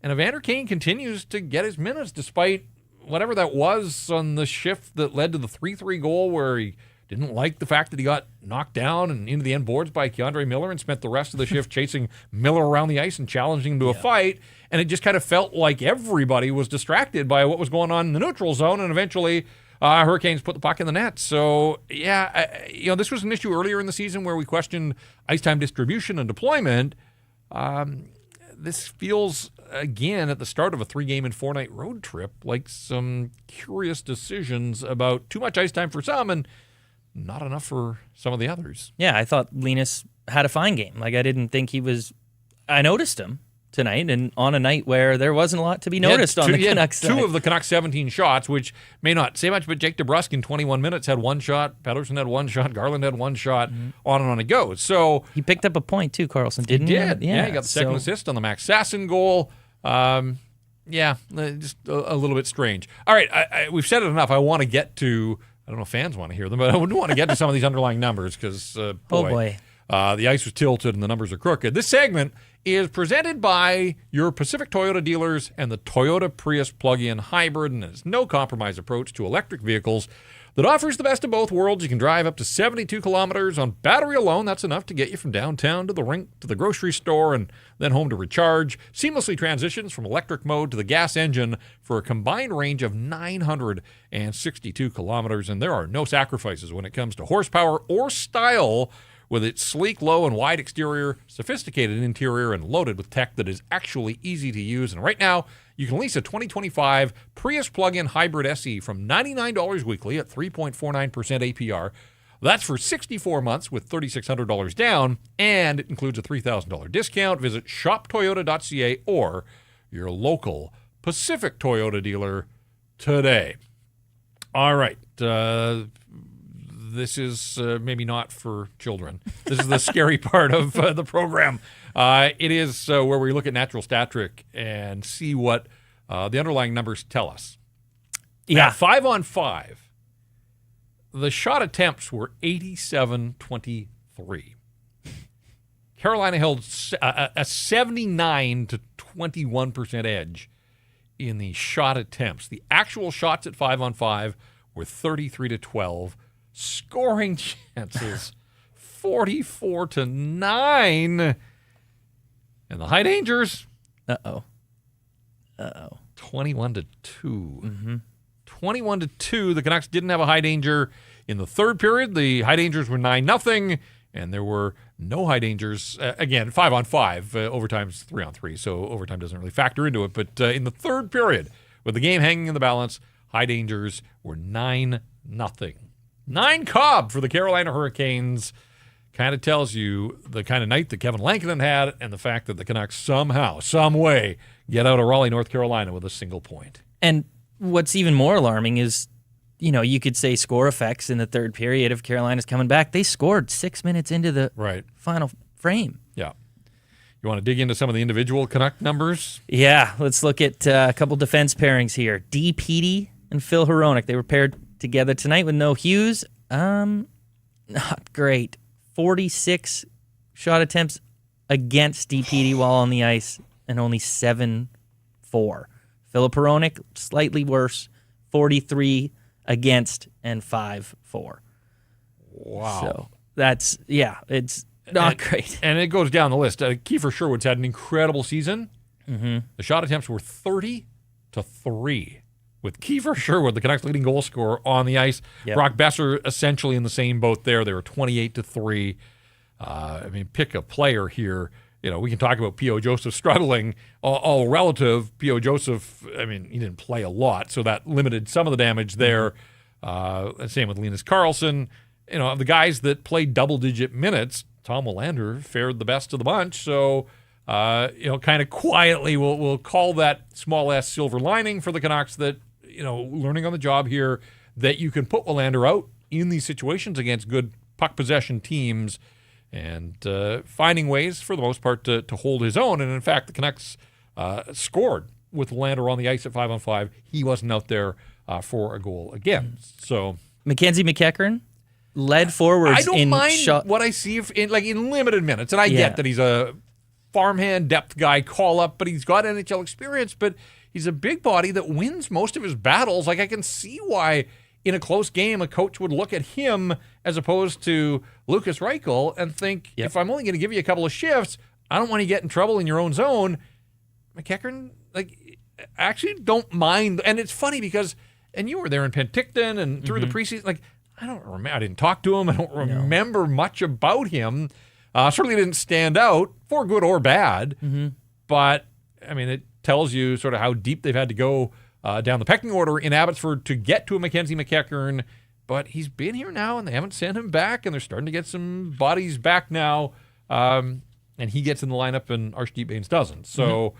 and Evander Kane continues to get his minutes despite whatever that was on the shift that led to the 3-3 goal, where he didn't like the fact that he got knocked down and into the end boards by Keandre Miller and spent the rest of the shift chasing Miller around the ice and challenging him to a fight. And it just kind of felt like everybody was distracted by what was going on in the neutral zone. And eventually, Hurricanes put the puck in the net. So, this was an issue earlier in the season where we questioned ice time distribution and deployment. This feels, again, at the start of a 3-game and 4-night road trip, like some curious decisions about too much ice time for some and not enough for some of the others. Yeah, I thought Linus had a fine game. I didn't think he was... I noticed him tonight, and on a night where there wasn't a lot to be noticed on the Canucks side. Two of the Canucks' 17 shots, which may not say much, but Jake DeBrusk in 21 minutes had one shot, Pettersson had one shot, Garland had one shot, on and on it goes. So he picked up a point too, Karlsson, didn't he? He did. Yeah, he got the second assist on the Max Sasson goal. Just a little bit strange. All right, we've said it enough. I want to get to... I don't know if fans want to hear them, but I would want to get to some of these underlying numbers because, the ice was tilted and the numbers are crooked. This segment is presented by your Pacific Toyota dealers and the Toyota Prius plug-in hybrid, and it's no compromise approach to electric vehicles that offers the best of both worlds. You can drive up to 72 kilometers on battery alone. That's enough to get you from downtown to the rink to the grocery store and then home to recharge. Seamlessly transitions from electric mode to the gas engine for a combined range of 962 kilometers. And there are no sacrifices when it comes to horsepower or style with its sleek, low, and wide exterior, sophisticated interior, and loaded with tech that is actually easy to use. And right now, you can lease a 2025 Prius plug-in hybrid SE from $99 weekly at 3.49% APR. That's for 64 months with $3,600 down, and it includes a $3,000 discount. Visit shoptoyota.ca or your local Pacific Toyota dealer today. All right. This is maybe not for children. This is the scary part of the program. It is where we look at natural stat trick and see what the underlying numbers tell us. Yeah. At 5-on-5, the shot attempts were 87-23. Carolina held a 79 to 21% edge in the shot attempts. The actual shots at 5-on-5 were 33-12. Scoring chances 44-9. And the high dangers 21-2. 21-2. The Canucks didn't have a high danger in the third period. The high dangers were 9-0, and there were no high dangers. Again, 5-on-5. Overtime's 3-on-3, so overtime doesn't really factor into it. But in the third period, with the game hanging in the balance, high dangers were 9-0. 9 Cobb for the Carolina Hurricanes. Kind of tells you the kind of night that Kevin Lankinen had and the fact that the Canucks somehow, some way, get out of Raleigh, North Carolina with a single point. And what's even more alarming is, you could say score effects in the third period of Carolina's coming back. They scored 6 minutes into the final frame. Yeah. You want to dig into some of the individual Canuck numbers? Yeah, let's look at a couple defense pairings here. D. Petey and Phil Hronek. They were paired together tonight with no Hughes. Not great. 46 shot attempts against D. Petey while on the ice and only 7-4. Philip Hronek, slightly worse, 43 against and 5-4. Wow. So that's, it's not great. And it goes down the list. Kiefer Sherwood's had an incredible season. Mm-hmm. The shot attempts were 30-3. With Kiefer Sherwood, the Canucks' leading goal scorer, on the ice. Yep. Brock Besser essentially in the same boat there. They were 28-3. Pick a player here. We can talk about P.O. Joseph struggling, all relative. P.O. Joseph, he didn't play a lot, so that limited some of the damage there. Same with Linus Karlsson. Of the guys that played double-digit minutes, Tom Willander fared the best of the bunch. So, kind of quietly, we'll call that small s silver lining for the Canucks that, learning on the job here, that you can put Willander out in these situations against good puck possession teams and finding ways, for the most part, to hold his own. And, in fact, the Canucks scored with Willander on the ice at 5-on-5. He wasn't out there for a goal again. So Mackenzie McEachern led forwards. I don't mind what I see in limited minutes. And I get that he's a farmhand depth guy call up, but he's got NHL experience, but he's a big body that wins most of his battles. I can see why in a close game a coach would look at him as opposed to Lucas Reichel and think, if I'm only going to give you a couple of shifts, I don't want to get in trouble in your own zone. McEachern, I actually don't mind. And it's funny because, and you were there in Penticton and through the preseason, I don't remember. I didn't talk to him. I don't remember much about him. Certainly didn't stand out for good or bad, but it tells you sort of how deep they've had to go down the pecking order in Abbotsford to get to a Mackenzie McEachern. But he's been here now, and they haven't sent him back, and they're starting to get some bodies back now. And he gets in the lineup, and Archdeep Baines doesn't. So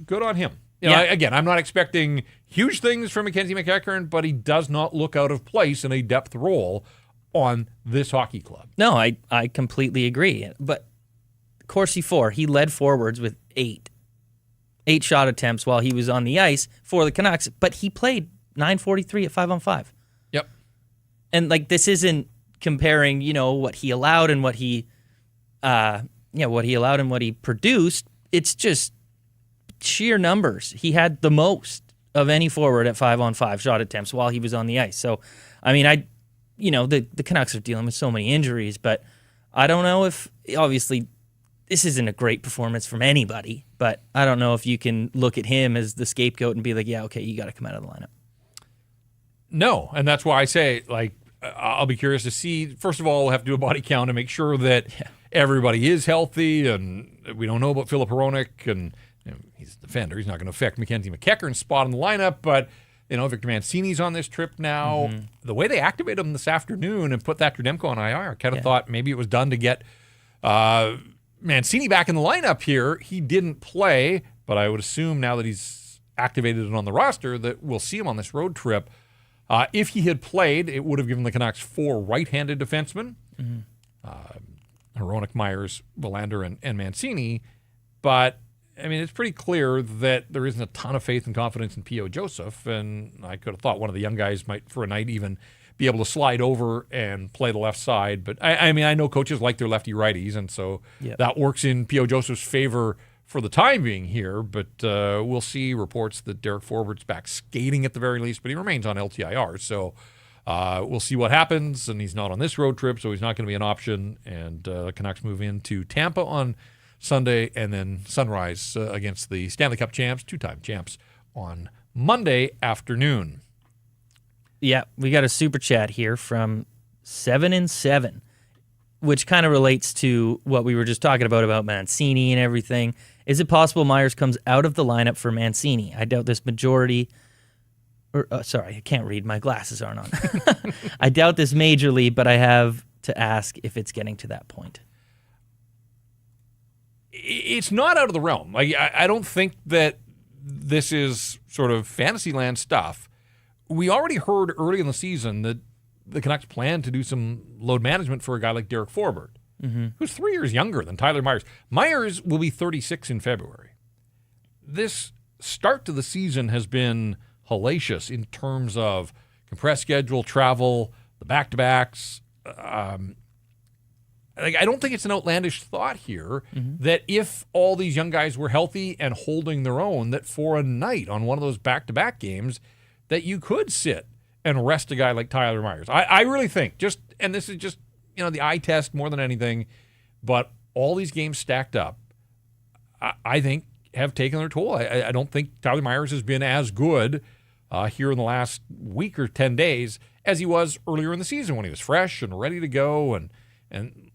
good on him. Again, I'm not expecting huge things from Mackenzie McEachern, but he does not look out of place in a depth role on this hockey club. No, I completely agree. But Corsi 4, he led forwards with 8 shot attempts while he was on the ice for the Canucks, but he played 9:43 at 5-on-5. Yep. And this isn't comparing, what he allowed and what he produced. It's just sheer numbers. He had the most of any forward at 5-on-5 shot attempts while he was on the ice. So, the Canucks are dealing with so many injuries, but I don't know if, obviously, this isn't a great performance from anybody, but I don't know if you can look at him as the scapegoat and be like, okay, you got to come out of the lineup. No, and that's why I say, I'll be curious to see. First of all, we'll have to do a body count and make sure that everybody is healthy, and we don't know about Philip Hronek, and he's a defender. He's not going to affect Mackenzie McEachern's spot in the lineup, but Victor Mancini's on this trip now. The way they activated him this afternoon and put that Demko on IR, I kind of thought maybe it was done to get Mancini back in the lineup here. He didn't play, but I would assume now that he's activated and on the roster that we'll see him on this road trip. If he had played, it would have given the Canucks 4 right-handed defensemen, Hronek, Myers, Willander, and Mancini. But, I mean, it's pretty clear that there isn't a ton of faith and confidence in P.O. Joseph, and I could have thought one of the young guys might, for a night, even be able to slide over and play the left side. But, I mean, I know coaches like their lefty-righties, and so that works in P.O. Joseph's favor for the time being here, but we'll see reports that Derek Forward's back skating at the very least, but he remains on LTIR, so we'll see what happens, and he's not on this road trip, so he's not going to be an option, and the Canucks move into Tampa on Sunday, and then Sunrise against the Stanley Cup champs, 2-time champs, on Monday afternoon. Yeah, we got a super chat here from 7-7, which kind of relates to what we were just talking about Mancini and everything. Is it possible Myers comes out of the lineup for Mancini? I doubt this majority. Sorry, I can't read. My glasses aren't on. I doubt this majorly, but I have to ask if it's getting to that point. It's not out of the realm. Like, I don't think that this is sort of Fantasyland stuff. We already heard early in the season that the Canucks plan to do some load management for a guy like Derek Forbort, who's 3 years younger than Tyler Myers. Myers will be 36 in February. This start to the season has been hellacious in terms of compressed schedule, travel, the back-to-backs. I don't think it's an outlandish thought here that if all these young guys were healthy and holding their own, that for a night on one of those back-to-back games, that you could sit and rest a guy like Tyler Myers. I really think, and this is just, the eye test more than anything, but all these games stacked up, I think, have taken their toll. I don't think Tyler Myers has been as good here in the last week or 10 days as he was earlier in the season when he was fresh and ready to go, and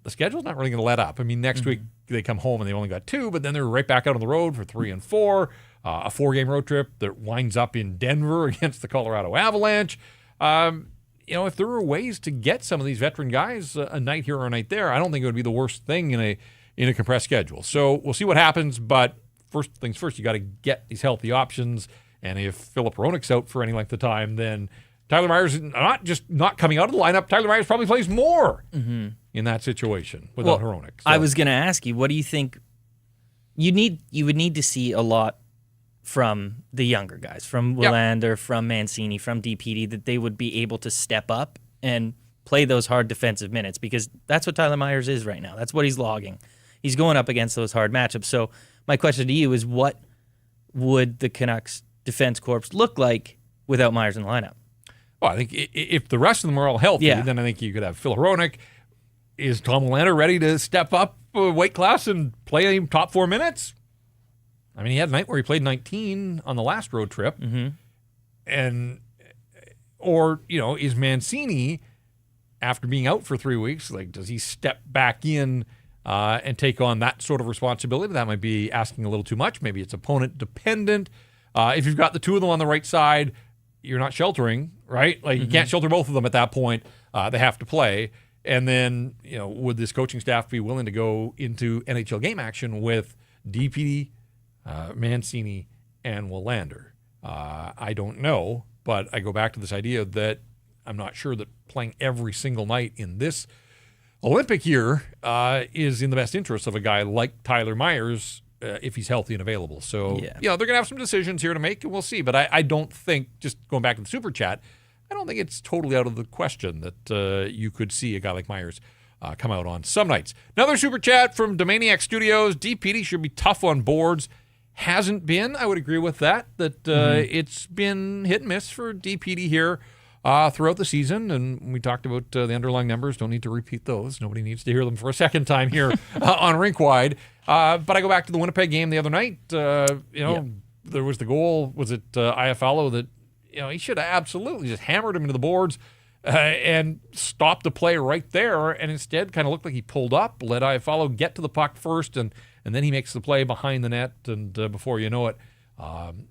the schedule's not really going to let up. I mean, next week they come home and they only got 2, but then they're right back out on the road for 3 and 4, a 4-game road trip that winds up in Denver against the Colorado Avalanche. If there were ways to get some of these veteran guys a night here or a night there, I don't think it would be the worst thing in a compressed schedule. So we'll see what happens, but first things first, you got to get these healthy options. And if Philip Hronek's out for any length of time, then Tyler Myers is not coming out of the lineup. Tyler Myers probably plays more in that situation without Hronek. So. I was going to ask you, what do you think you would need to see a lot from the younger guys, from Willander, from Mancini, from DPD, that they would be able to step up and play those hard defensive minutes, because that's what Tyler Myers is right now. That's what he's logging. He's going up against those hard matchups. So my question to you is, what would the Canucks defense corps look like without Myers in the lineup? Well, I think if the rest of them are all healthy, then I think you could have Phil Hronek. Is Tom Willander ready to step up weight class and play top 4 minutes? I mean, he had a night where he played 19 on the last road trip. Or is Mancini, after being out for 3 weeks, does he step back in and take on that sort of responsibility? That might be asking a little too much. Maybe it's opponent dependent. If you've got the two of them on the right side, you're not sheltering, right? You can't shelter both of them at that point. They have to play. And then, would this coaching staff be willing to go into NHL game action with DPD, Mancini, and Willander? I don't know, but I go back to this idea that I'm not sure that playing every single night in this Olympic year is in the best interest of a guy like Tyler Myers if he's healthy and available. So, they're going to have some decisions here to make, and we'll see. But I don't think, just going back to the Super Chat, I don't think it's totally out of the question that you could see a guy like Myers come out on some nights. Another Super Chat from Domaniac Studios. DPD should be tough on boards. Hasn't been. I would agree with that it's been hit and miss for DPD here throughout the season. And we talked about the underlying numbers. Don't need to repeat those. Nobody needs to hear them for a second time here on Rink Wide. But I go back to the Winnipeg game the other night. There was the goal. Was it Iafallo that he should have absolutely just hammered him into the boards and stopped the play right there, and instead kind of looked like he pulled up, let Iafallo get to the puck first, and then he makes the play behind the net, and before you know it,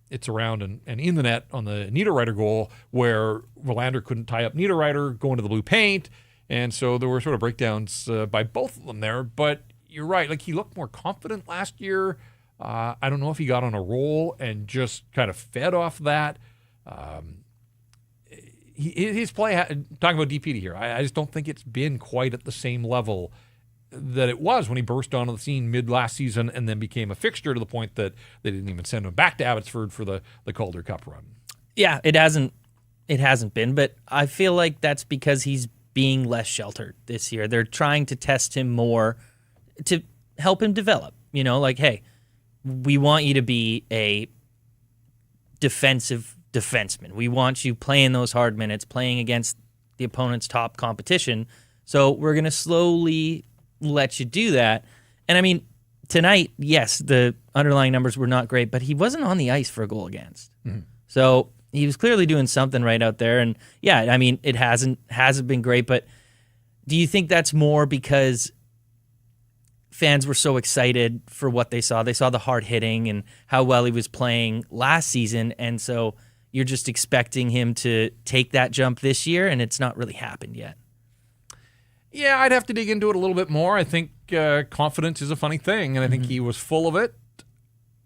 it's around and in the net on the Niederreiter goal, where Willander couldn't tie up Niederreiter going to the blue paint, and so there were sort of breakdowns by both of them there. But you're right, he looked more confident last year. I don't know if he got on a roll and just kind of fed off that. his play, talking about DPD here, I just don't think it's been quite at the same level that it was when he burst onto the scene mid last season and then became a fixture to the point that they didn't even send him back to Abbotsford for the Calder Cup run. Yeah, it hasn't been, but I feel like that's because he's being less sheltered this year. They're trying to test him more to help him develop. You know, like, hey, we want you to be a defensive defenseman. We want you playing those hard minutes, playing against the opponent's top competition. So we're going to slowly let you do that. And I mean, tonight, yes, the underlying numbers were not great, but he wasn't on the ice for a goal against. Mm-hmm. So he was clearly doing something right out there. And yeah, I mean, it hasn't been great, but do you think that's more because fans were so excited for what they saw? They saw the hard hitting and how well he was playing last season, and so you're just expecting him to take that jump this year, and it's not really happened yet. Yeah, I'd have to dig into it a little bit more. I think confidence is a funny thing, and I think he was full of it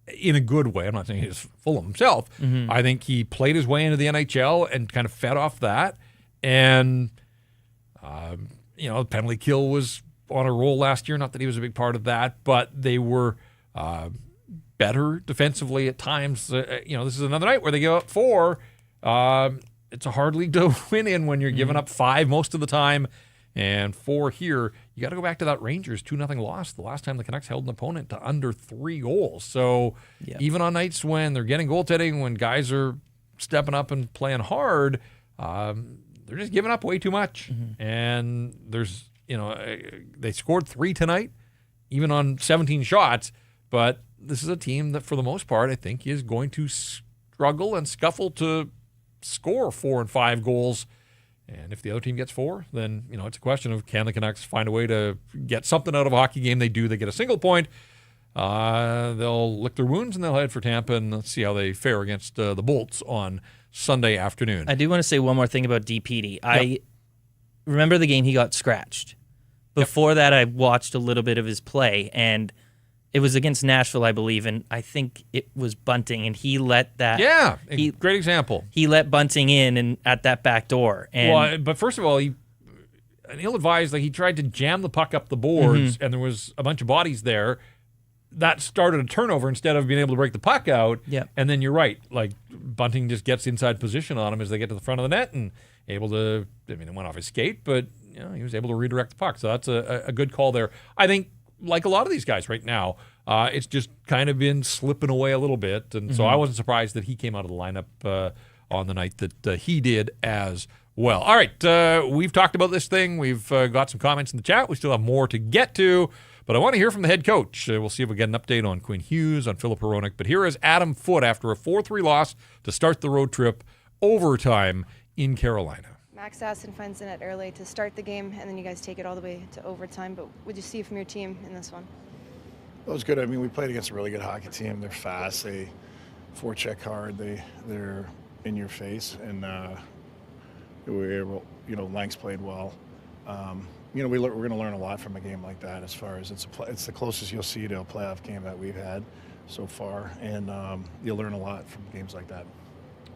in a good way. I'm not saying he was full of himself. Mm-hmm. I think he played his way into the NHL and kind of fed off that. And, the penalty kill was on a roll last year. Not that he was a big part of that, but they were better defensively at times. This is another night where they give up 4. It's a hard league to win in when you're giving up 5 most of the time. And 4 here, you got to go back to that Rangers 2-0 loss the last time the Canucks held an opponent to under 3 goals. So even on nights when they're getting goaltending, when guys are stepping up and playing hard, they're just giving up way too much. Mm-hmm. And there's, they scored 3 tonight, even on 17 shots. But this is a team that, for the most part, I think is going to struggle and scuffle to score 4 and 5 goals. And if the other team gets 4, then, it's a question of, can the Canucks find a way to get something out of a hockey game? They do. They get a single point. They'll lick their wounds and they'll head for Tampa, and let's see how they fare against the Bolts on Sunday afternoon. I do want to say one more thing about DPD. Yep. I remember the game he got scratched. Before that, I watched a little bit of his play, and it was against Nashville, I believe, and I think it was Bunting, and he let that... Yeah, great example. He let Bunting in and at that back door. And but first of all, ill-advised, he tried to jam the puck up the boards, and there was a bunch of bodies there. That started a turnover instead of being able to break the puck out. Yep. And then you're right, Bunting just gets inside position on him as they get to the front of the net and able to... it went off his skate, but he was able to redirect the puck. So that's a good call there. I think, like a lot of these guys right now, it's just kind of been slipping away a little bit. And so I wasn't surprised that he came out of the lineup on the night that he did as well. All right, we've talked about this thing. We've got some comments in the chat. We still have more to get to, but I want to hear from the head coach. We'll see if we get an update on Quinn Hughes, on Filip Hronek. But here is Adam Foote after a 4-3 loss to start the road trip, overtime in Carolina. Max Aston finds the net early to start the game, and then you guys take it all the way to overtime. But what did you see from your team in this one? It was good. We played against a really good hockey team. They're fast. They forecheck hard. They're in your face, and we were able. Lanks played well. We're going to learn a lot from a game like that. As far as it's the closest you'll see to a playoff game that we've had so far, and you'll learn a lot from games like that.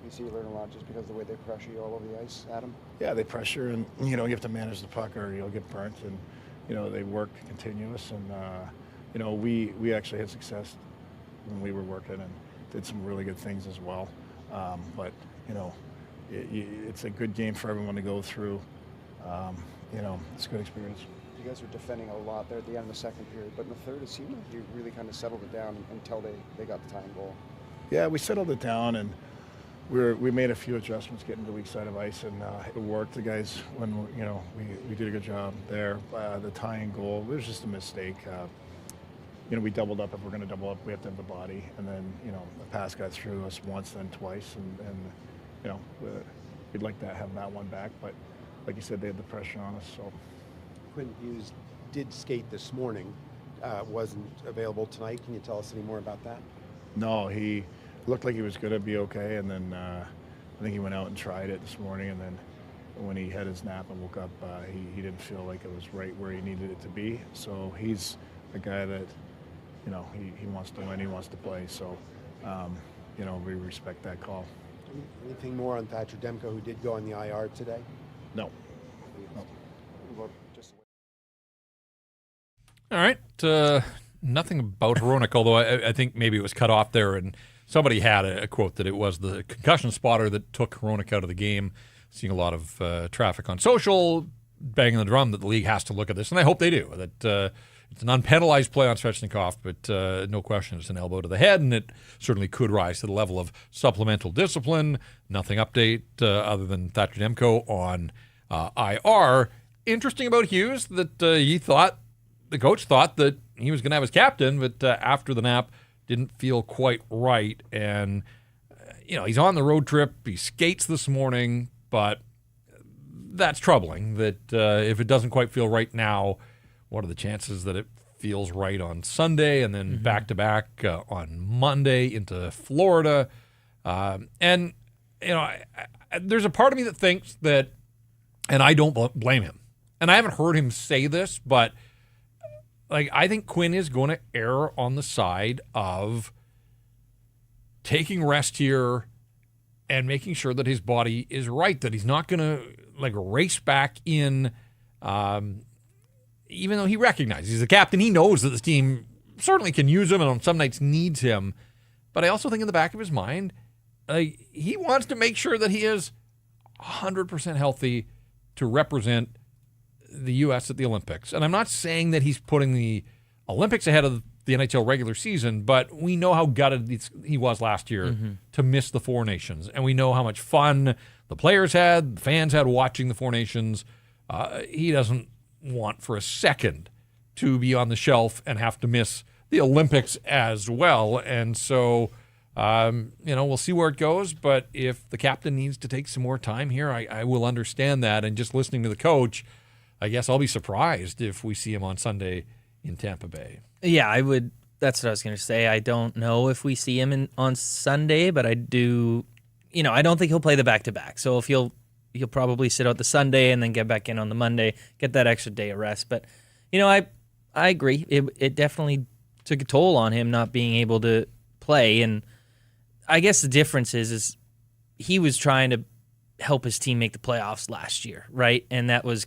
You see you learn a lot just because of the way they pressure you all over the ice, Adam? Yeah, they pressure, and you have to manage the puck or you'll get burnt, and they work continuous, and we actually had success when we were working and did some really good things as well. But it's a good game for everyone to go through. It's a good experience. You guys were defending a lot there at the end of the second period, but in the third, it seemed like you really kind of settled it down until they got the tying goal. Yeah, we settled it down, and we made a few adjustments getting to the weak side of ice, and it worked. The guys, we did a good job there. The tying goal, it was just a mistake. We doubled up. If we're going to double up, we have to have the body, and then the pass got through us once, then twice, and we'd like to have that one back, but like you said, they had the pressure on us. So Quinn Hughes did skate this morning, wasn't available tonight. Can you tell us any more about that? No, he looked like he was going to be okay, and then I think he went out and tried it this morning, and then when he had his nap and woke up, he didn't feel like it was right where he needed it to be. So he's a guy that, he wants to win, he wants to play. So, we respect that call. Anything more on Thatcher Demko, who did go on the IR today? No. Well, just All right. Nothing about Hronek, although I think maybe it was cut off there, and somebody had a quote that it was the concussion spotter that took Hronek out of the game. Seeing a lot of traffic on social, banging the drum that the league has to look at this, and I hope they do. That it's an unpenalized play on Svechnikov, but no question it's an elbow to the head, and it certainly could rise to the level of supplemental discipline. Nothing update other than Thatcher Demko on IR. Interesting about Hughes that the coach thought that he was going to have his captain, but after the nap didn't feel quite right. And, he's on the road trip. He skates this morning, but that's troubling that if it doesn't quite feel right now, what are the chances that it feels right on Sunday and then back-to-back on Monday into Florida? There's a part of me that thinks that, and I don't blame him, and I haven't heard him say this, but I think Quinn is going to err on the side of taking rest here and making sure that his body is right, that he's not going to race back in, even though he recognizes he's the captain. He knows that this team certainly can use him and on some nights needs him. But I also think in the back of his mind, he wants to make sure that he is 100% healthy to represent the U.S. at the Olympics. And I'm not saying that he's putting the Olympics ahead of the NHL regular season, but we know how gutted he was last year to miss the Four Nations. And we know how much fun the players had, the fans had watching the Four Nations. He doesn't want for a second to be on the shelf and have to miss the Olympics as well. And so, we'll see where it goes. But if the captain needs to take some more time here, I will understand that. And just listening to the coach, I guess I'll be surprised if we see him on Sunday in Tampa Bay. Yeah, I would. That's what I was going to say. I don't know if we see him on Sunday, but I do. I don't think he'll play the back-to-back. So if he'll probably sit out the Sunday and then get back in on the Monday, get that extra day of rest. But I agree. It definitely took a toll on him not being able to play. And I guess the difference is he was trying to help his team make the playoffs last year, right? And that was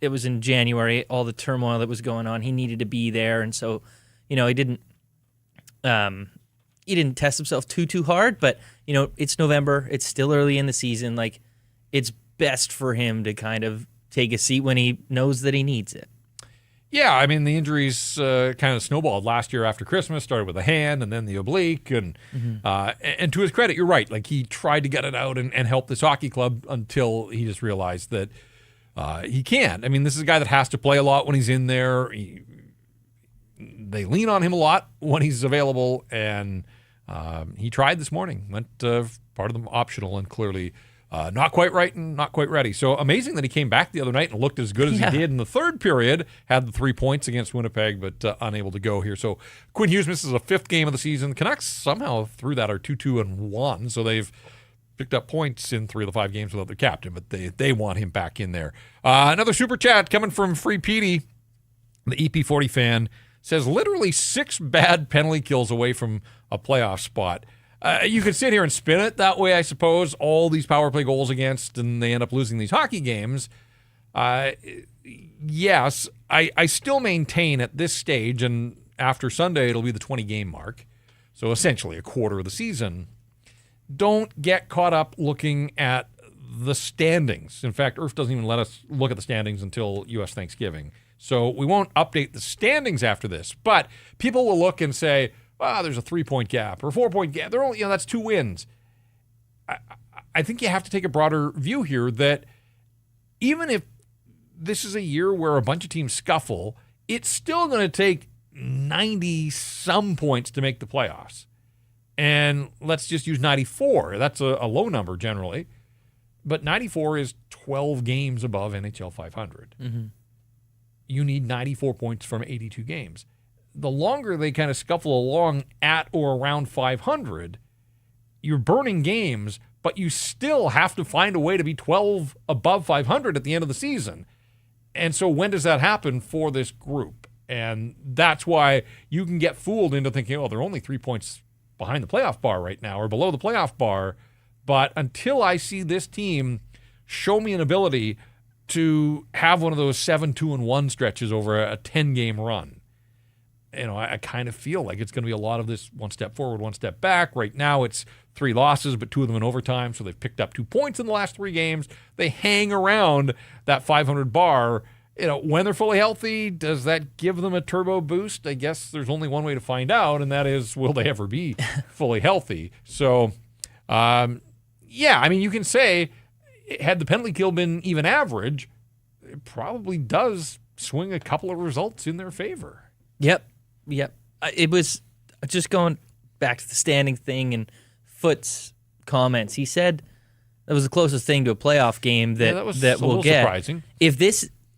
it was in January, all the turmoil that was going on. He needed to be there, and so, he didn't test himself too hard. But it's November, it's still early in the season. It's best for him to kind of take a seat when he knows that he needs it. Yeah, I mean, the injuries kind of snowballed last year after Christmas, started with a hand and then the oblique. And to his credit, you're right. He tried to get it out and help this hockey club until he just realized that he can't. I mean, this is a guy that has to play a lot when he's in there. They lean on him a lot when he's available. And he tried this morning, went part of them optional and clearly not quite right and not quite ready. So amazing that he came back the other night and looked as good as he did in the third period. Had the 3 points against Winnipeg, but unable to go here. So Quinn Hughes misses a fifth game of the season. The Canucks somehow through that are 2-2-1. So they've picked up points in 3 of the 5 games without their captain, but they want him back in there. Another super chat coming from Free Petey, the EP40 fan, says literally 6 bad penalty kills away from a playoff spot. You could sit here and spin it that way, I suppose. All these power play goals against, and they end up losing these hockey games. Yes, I still maintain at this stage, and after Sunday it'll be the 20-game mark, so essentially a quarter of the season. Don't get caught up looking at the standings. In fact, IRF doesn't even let us look at the standings until U.S. Thanksgiving. So we won't update the standings after this. But people will look and say, there's a 3-point gap or a 4-point gap. They're only, that's 2 wins. I think you have to take a broader view here that even if this is a year where a bunch of teams scuffle, it's still going to take 90-some points to make the playoffs. And let's just use 94. That's a low number generally. But 94 is 12 games above NHL 500. Mm-hmm. You need 94 points from 82 games. The longer they kind of scuffle along at or around 500, you're burning games, but you still have to find a way to be 12 above 500 at the end of the season. And so when does that happen for this group? And that's why you can get fooled into thinking, they're only 3 points behind the playoff bar right now or below the playoff bar. But until I see this team show me an ability to have one of those 7-2-1 stretches over a 10-game run, I kind of feel like it's going to be a lot of this one step forward, one step back. Right now it's 3 losses, but 2 of them in overtime, so they've picked up 2 points in the last 3 games. They hang around that 500 bar. When they're fully healthy, does that give them a turbo boost? I guess there's only one way to find out, and that is, will they ever be fully healthy? So, you can say, had the penalty kill been even average, it probably does swing a couple of results in their favor. Yep. It was just going back to the standing thing and Foot's comments. He said that was the closest thing to a playoff game that we'll get. Surprising.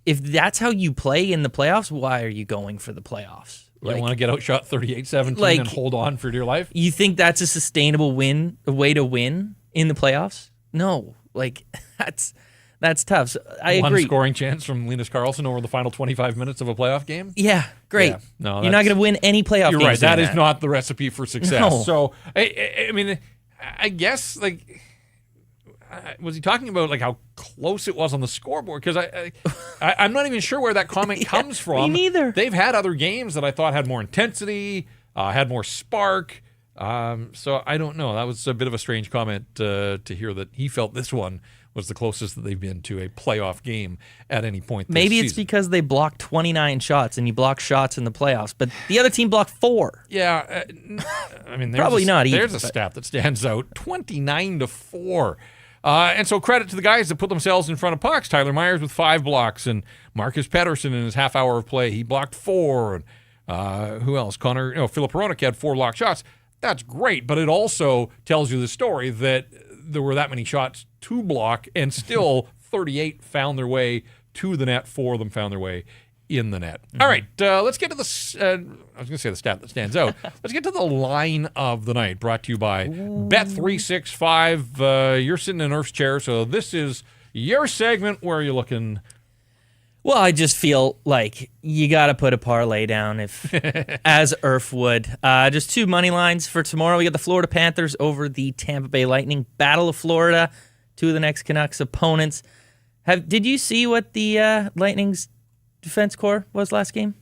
If that's how you play in the playoffs, why are you going for the playoffs? You want to get outshot 38-17 and hold on for dear life? You think that's a sustainable a way to win in the playoffs? No. That's tough. So I agree. One scoring chance from Linus Karlsson over the final 25 minutes of a playoff game? Yeah, great. Yeah, no, you're not going to win any playoff games. You're right. That is not the recipe for success. No. So, I guess, was he talking about how close it was on the scoreboard? Because I'm not even sure where that comment comes from. Me neither. They've had other games that I thought had more intensity, had more spark. So I don't know. That was a bit of a strange comment to hear that he felt this one was the closest that they've been to a playoff game at any point this Maybe it's season. because they blocked 29 shots and you block shots in the playoffs, but the other team blocked 4. Yeah. Probably not either. There's a stat that stands out, 29-4. And so credit to the guys that put themselves in front of pucks. Tyler Myers with 5 blocks, and Marcus Pettersson in his half hour of play, he blocked 4. And who else? Philip Hronek had 4 blocked shots. That's great, but it also tells you the story that there were that many shots to block, and still 38 found their way to the net. 4 of them found their way in the net. Mm-hmm. All right, let's get to the I was going to say the stat that stands out. Let's get to the line of the night, brought to you by Bet365. You're sitting in Earth's chair, so this is your segment. Where are you looking? Well, I just feel like you got to put a parlay down as Earth would. Just 2 money lines for tomorrow. We got the Florida Panthers over the Tampa Bay Lightning. Battle of Florida, 2 of the next Canucks opponents. Did you see what the Lightning's defense core was last game?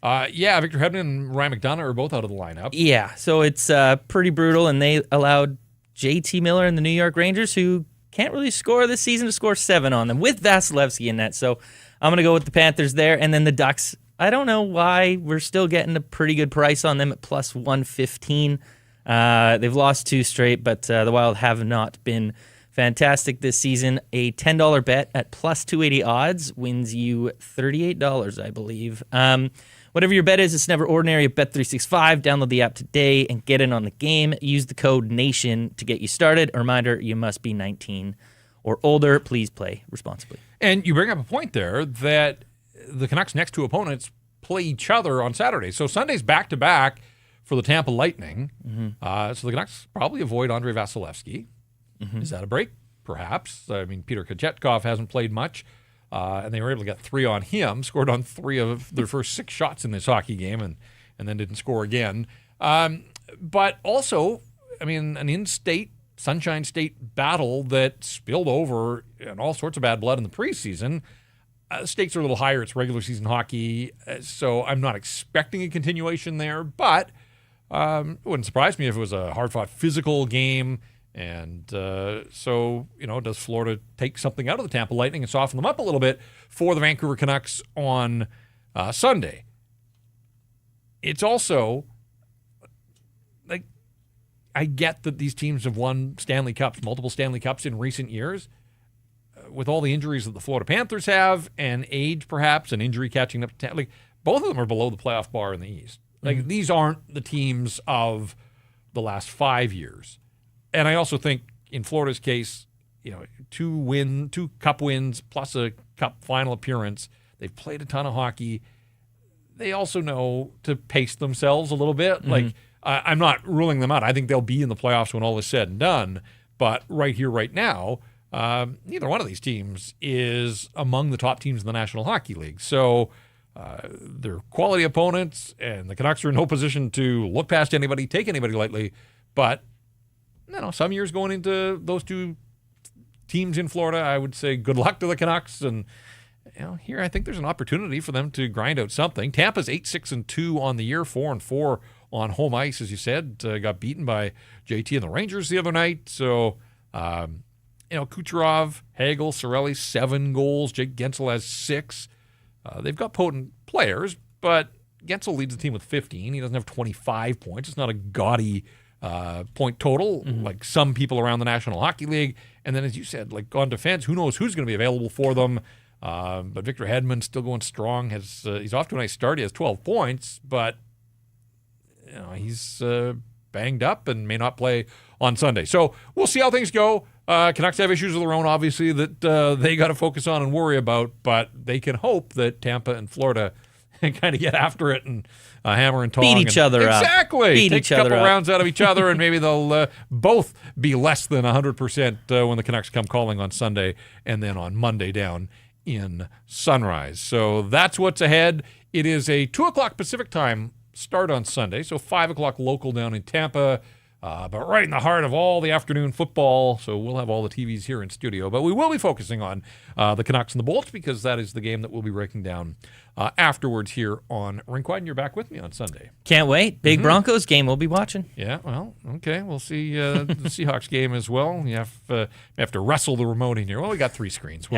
Victor Hedman and Ryan McDonough are both out of the lineup. Yeah, so it's pretty brutal, and they allowed JT Miller and the New York Rangers, who can't really score this season, to score 7 on them with Vasilevsky in net. So I'm going to go with the Panthers there. And then the Ducks, I don't know why we're still getting a pretty good price on them at plus 115. They've lost 2 straight, but the Wild have not been fantastic this season. A $10 bet at plus 280 odds wins you $38, I believe. Whatever your bet is, it's never ordinary at Bet365. Download the app today and get in on the game. Use the code NATION to get you started. A reminder, you must be 19 or older. Please play responsibly. And you bring up a point there that the Canucks' next 2 opponents play each other on Saturday. So Sunday's back-to-back for the Tampa Lightning. Mm-hmm. So the Canucks probably avoid Andrei Vasilevsky. Mm-hmm. Is that a break? Perhaps. I mean, Peter Kochetkov hasn't played much, and they were able to get 3 on him, scored on 3 of their first 6 shots in this hockey game, and then didn't score again. But also, an in-state, Sunshine State battle that spilled over in all sorts of bad blood in the preseason. Stakes are a little higher. It's regular season hockey, so I'm not expecting a continuation there, but it wouldn't surprise me if it was a hard-fought physical game. And so, does Florida take something out of the Tampa Lightning and soften them up a little bit for the Vancouver Canucks on Sunday? It's also, I get that these teams have won Stanley Cups, multiple Stanley Cups in recent years. With all the injuries that the Florida Panthers have, and age perhaps, and injury catching up, both of them are below the playoff bar in the East. These aren't the teams of the last 5 years. And I also think in Florida's case, 2 cup wins plus a cup final appearance. They've played a ton of hockey. They also know to pace themselves a little bit. Mm-hmm. I'm not ruling them out. I think they'll be in the playoffs when all is said and done. But right here, right now, neither one of these teams is among the top teams in the National Hockey League. So they're quality opponents, and the Canucks are in no position to look past anybody, take anybody lightly. But some years going into those two teams in Florida, I would say good luck to the Canucks. And here I think there's an opportunity for them to grind out something. Tampa's 8-6-2 on the year, 4-4 on home ice, as you said. Got beaten by JT and the Rangers the other night. So, Kucherov, Hagel, Cirelli, 7 goals. Jake Gensel has 6. They've got potent players, but Gensel leads the team with 15. He doesn't have 25 points. It's not a gaudy point total like some people around the National Hockey League. And then, as you said, like on defense, who knows who's going to be available for them. But Victor Hedman's still going strong. He's off to a nice start. He has 12 points, but he's banged up and may not play on Sunday. So we'll see how things go. Canucks have issues of their own, obviously, that they got to focus on and worry about, but they can hope that Tampa and Florida kind of get after it and hammer and tong. Beat each other up. Exactly. Beat Take each a other couple up. rounds out of each other, and maybe they'll both be less than 100% when the Canucks come calling on Sunday and then on Monday down in Sunrise. So that's what's ahead. It is a 2 o'clock Pacific time start on Sunday, so 5 o'clock local down in Tampa, but right in the heart of all the afternoon football. So we'll have all the TVs here in studio, but we will be focusing on the Canucks and the Bolts because that is the game that we'll be breaking down afterwards here on Rink Wide, and you're back with me on Sunday. Can't wait. Big Broncos game we'll be watching. Yeah, well, okay. We'll see the Seahawks game as well. You have to wrestle the remote in here. Well, we got 3 screens.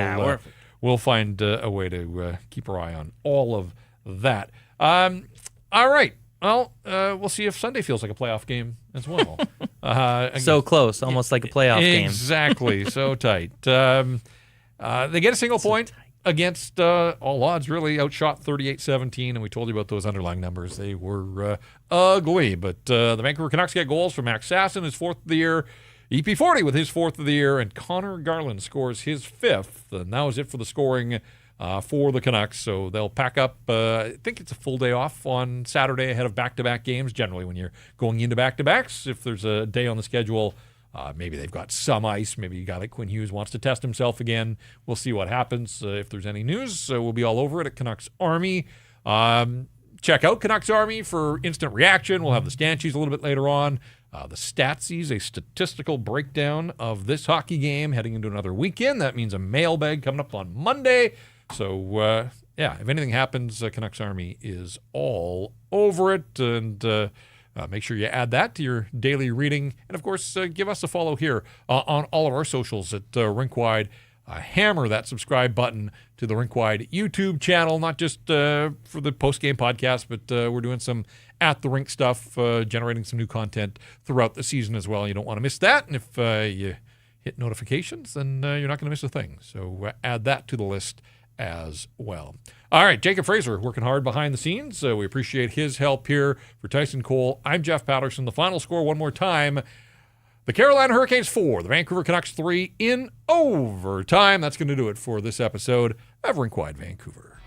We'll find a way to keep our eye on all of that. All right. Well, we'll see if Sunday feels like a playoff game as well. So close, almost like a playoff game. Exactly. So tight. They get a single point against all odds, really. Outshot 38-17, and we told you about those underlying numbers. They were ugly. But the Vancouver Canucks get goals from Max Sasson, his 4th of the year. EP40 with his 4th of the year, and Connor Garland scores his 5th. And that was it for the scoring for the Canucks. So they'll pack up, I think it's a full day off on Saturday ahead of back-to-back games. Generally, when you're going into back-to-backs, if there's a day on the schedule, maybe they've got some ice. Maybe a guy like Quinn Hughes wants to test himself again. We'll see what happens. If there's any news, we'll be all over it at Canucks Army. Check out Canucks Army for instant reaction. We'll have the Stanchies a little bit later on. The Statsies, a statistical breakdown of this hockey game heading into another weekend. That means a mailbag coming up on Monday. So, if anything happens, Canucks Army is all over it. And make sure you add that to your daily reading. And, of course, give us a follow here on all of our socials at Rink Wide. Hammer that subscribe button to the Rink Wide YouTube channel, not just for the post-game podcast, but we're doing some at the rink stuff, generating some new content throughout the season as well. You don't want to miss that. And if you hit notifications, then you're not going to miss a thing. So add that to the list as well. All right, Jacob Fraser working hard behind the scenes. We appreciate his help here. For Tyson Cole, I'm Jeff Patterson. The final score one more time. The Carolina Hurricanes 4, the Vancouver Canucks 3 in overtime. That's going to do it for this episode of Rink Wide Vancouver.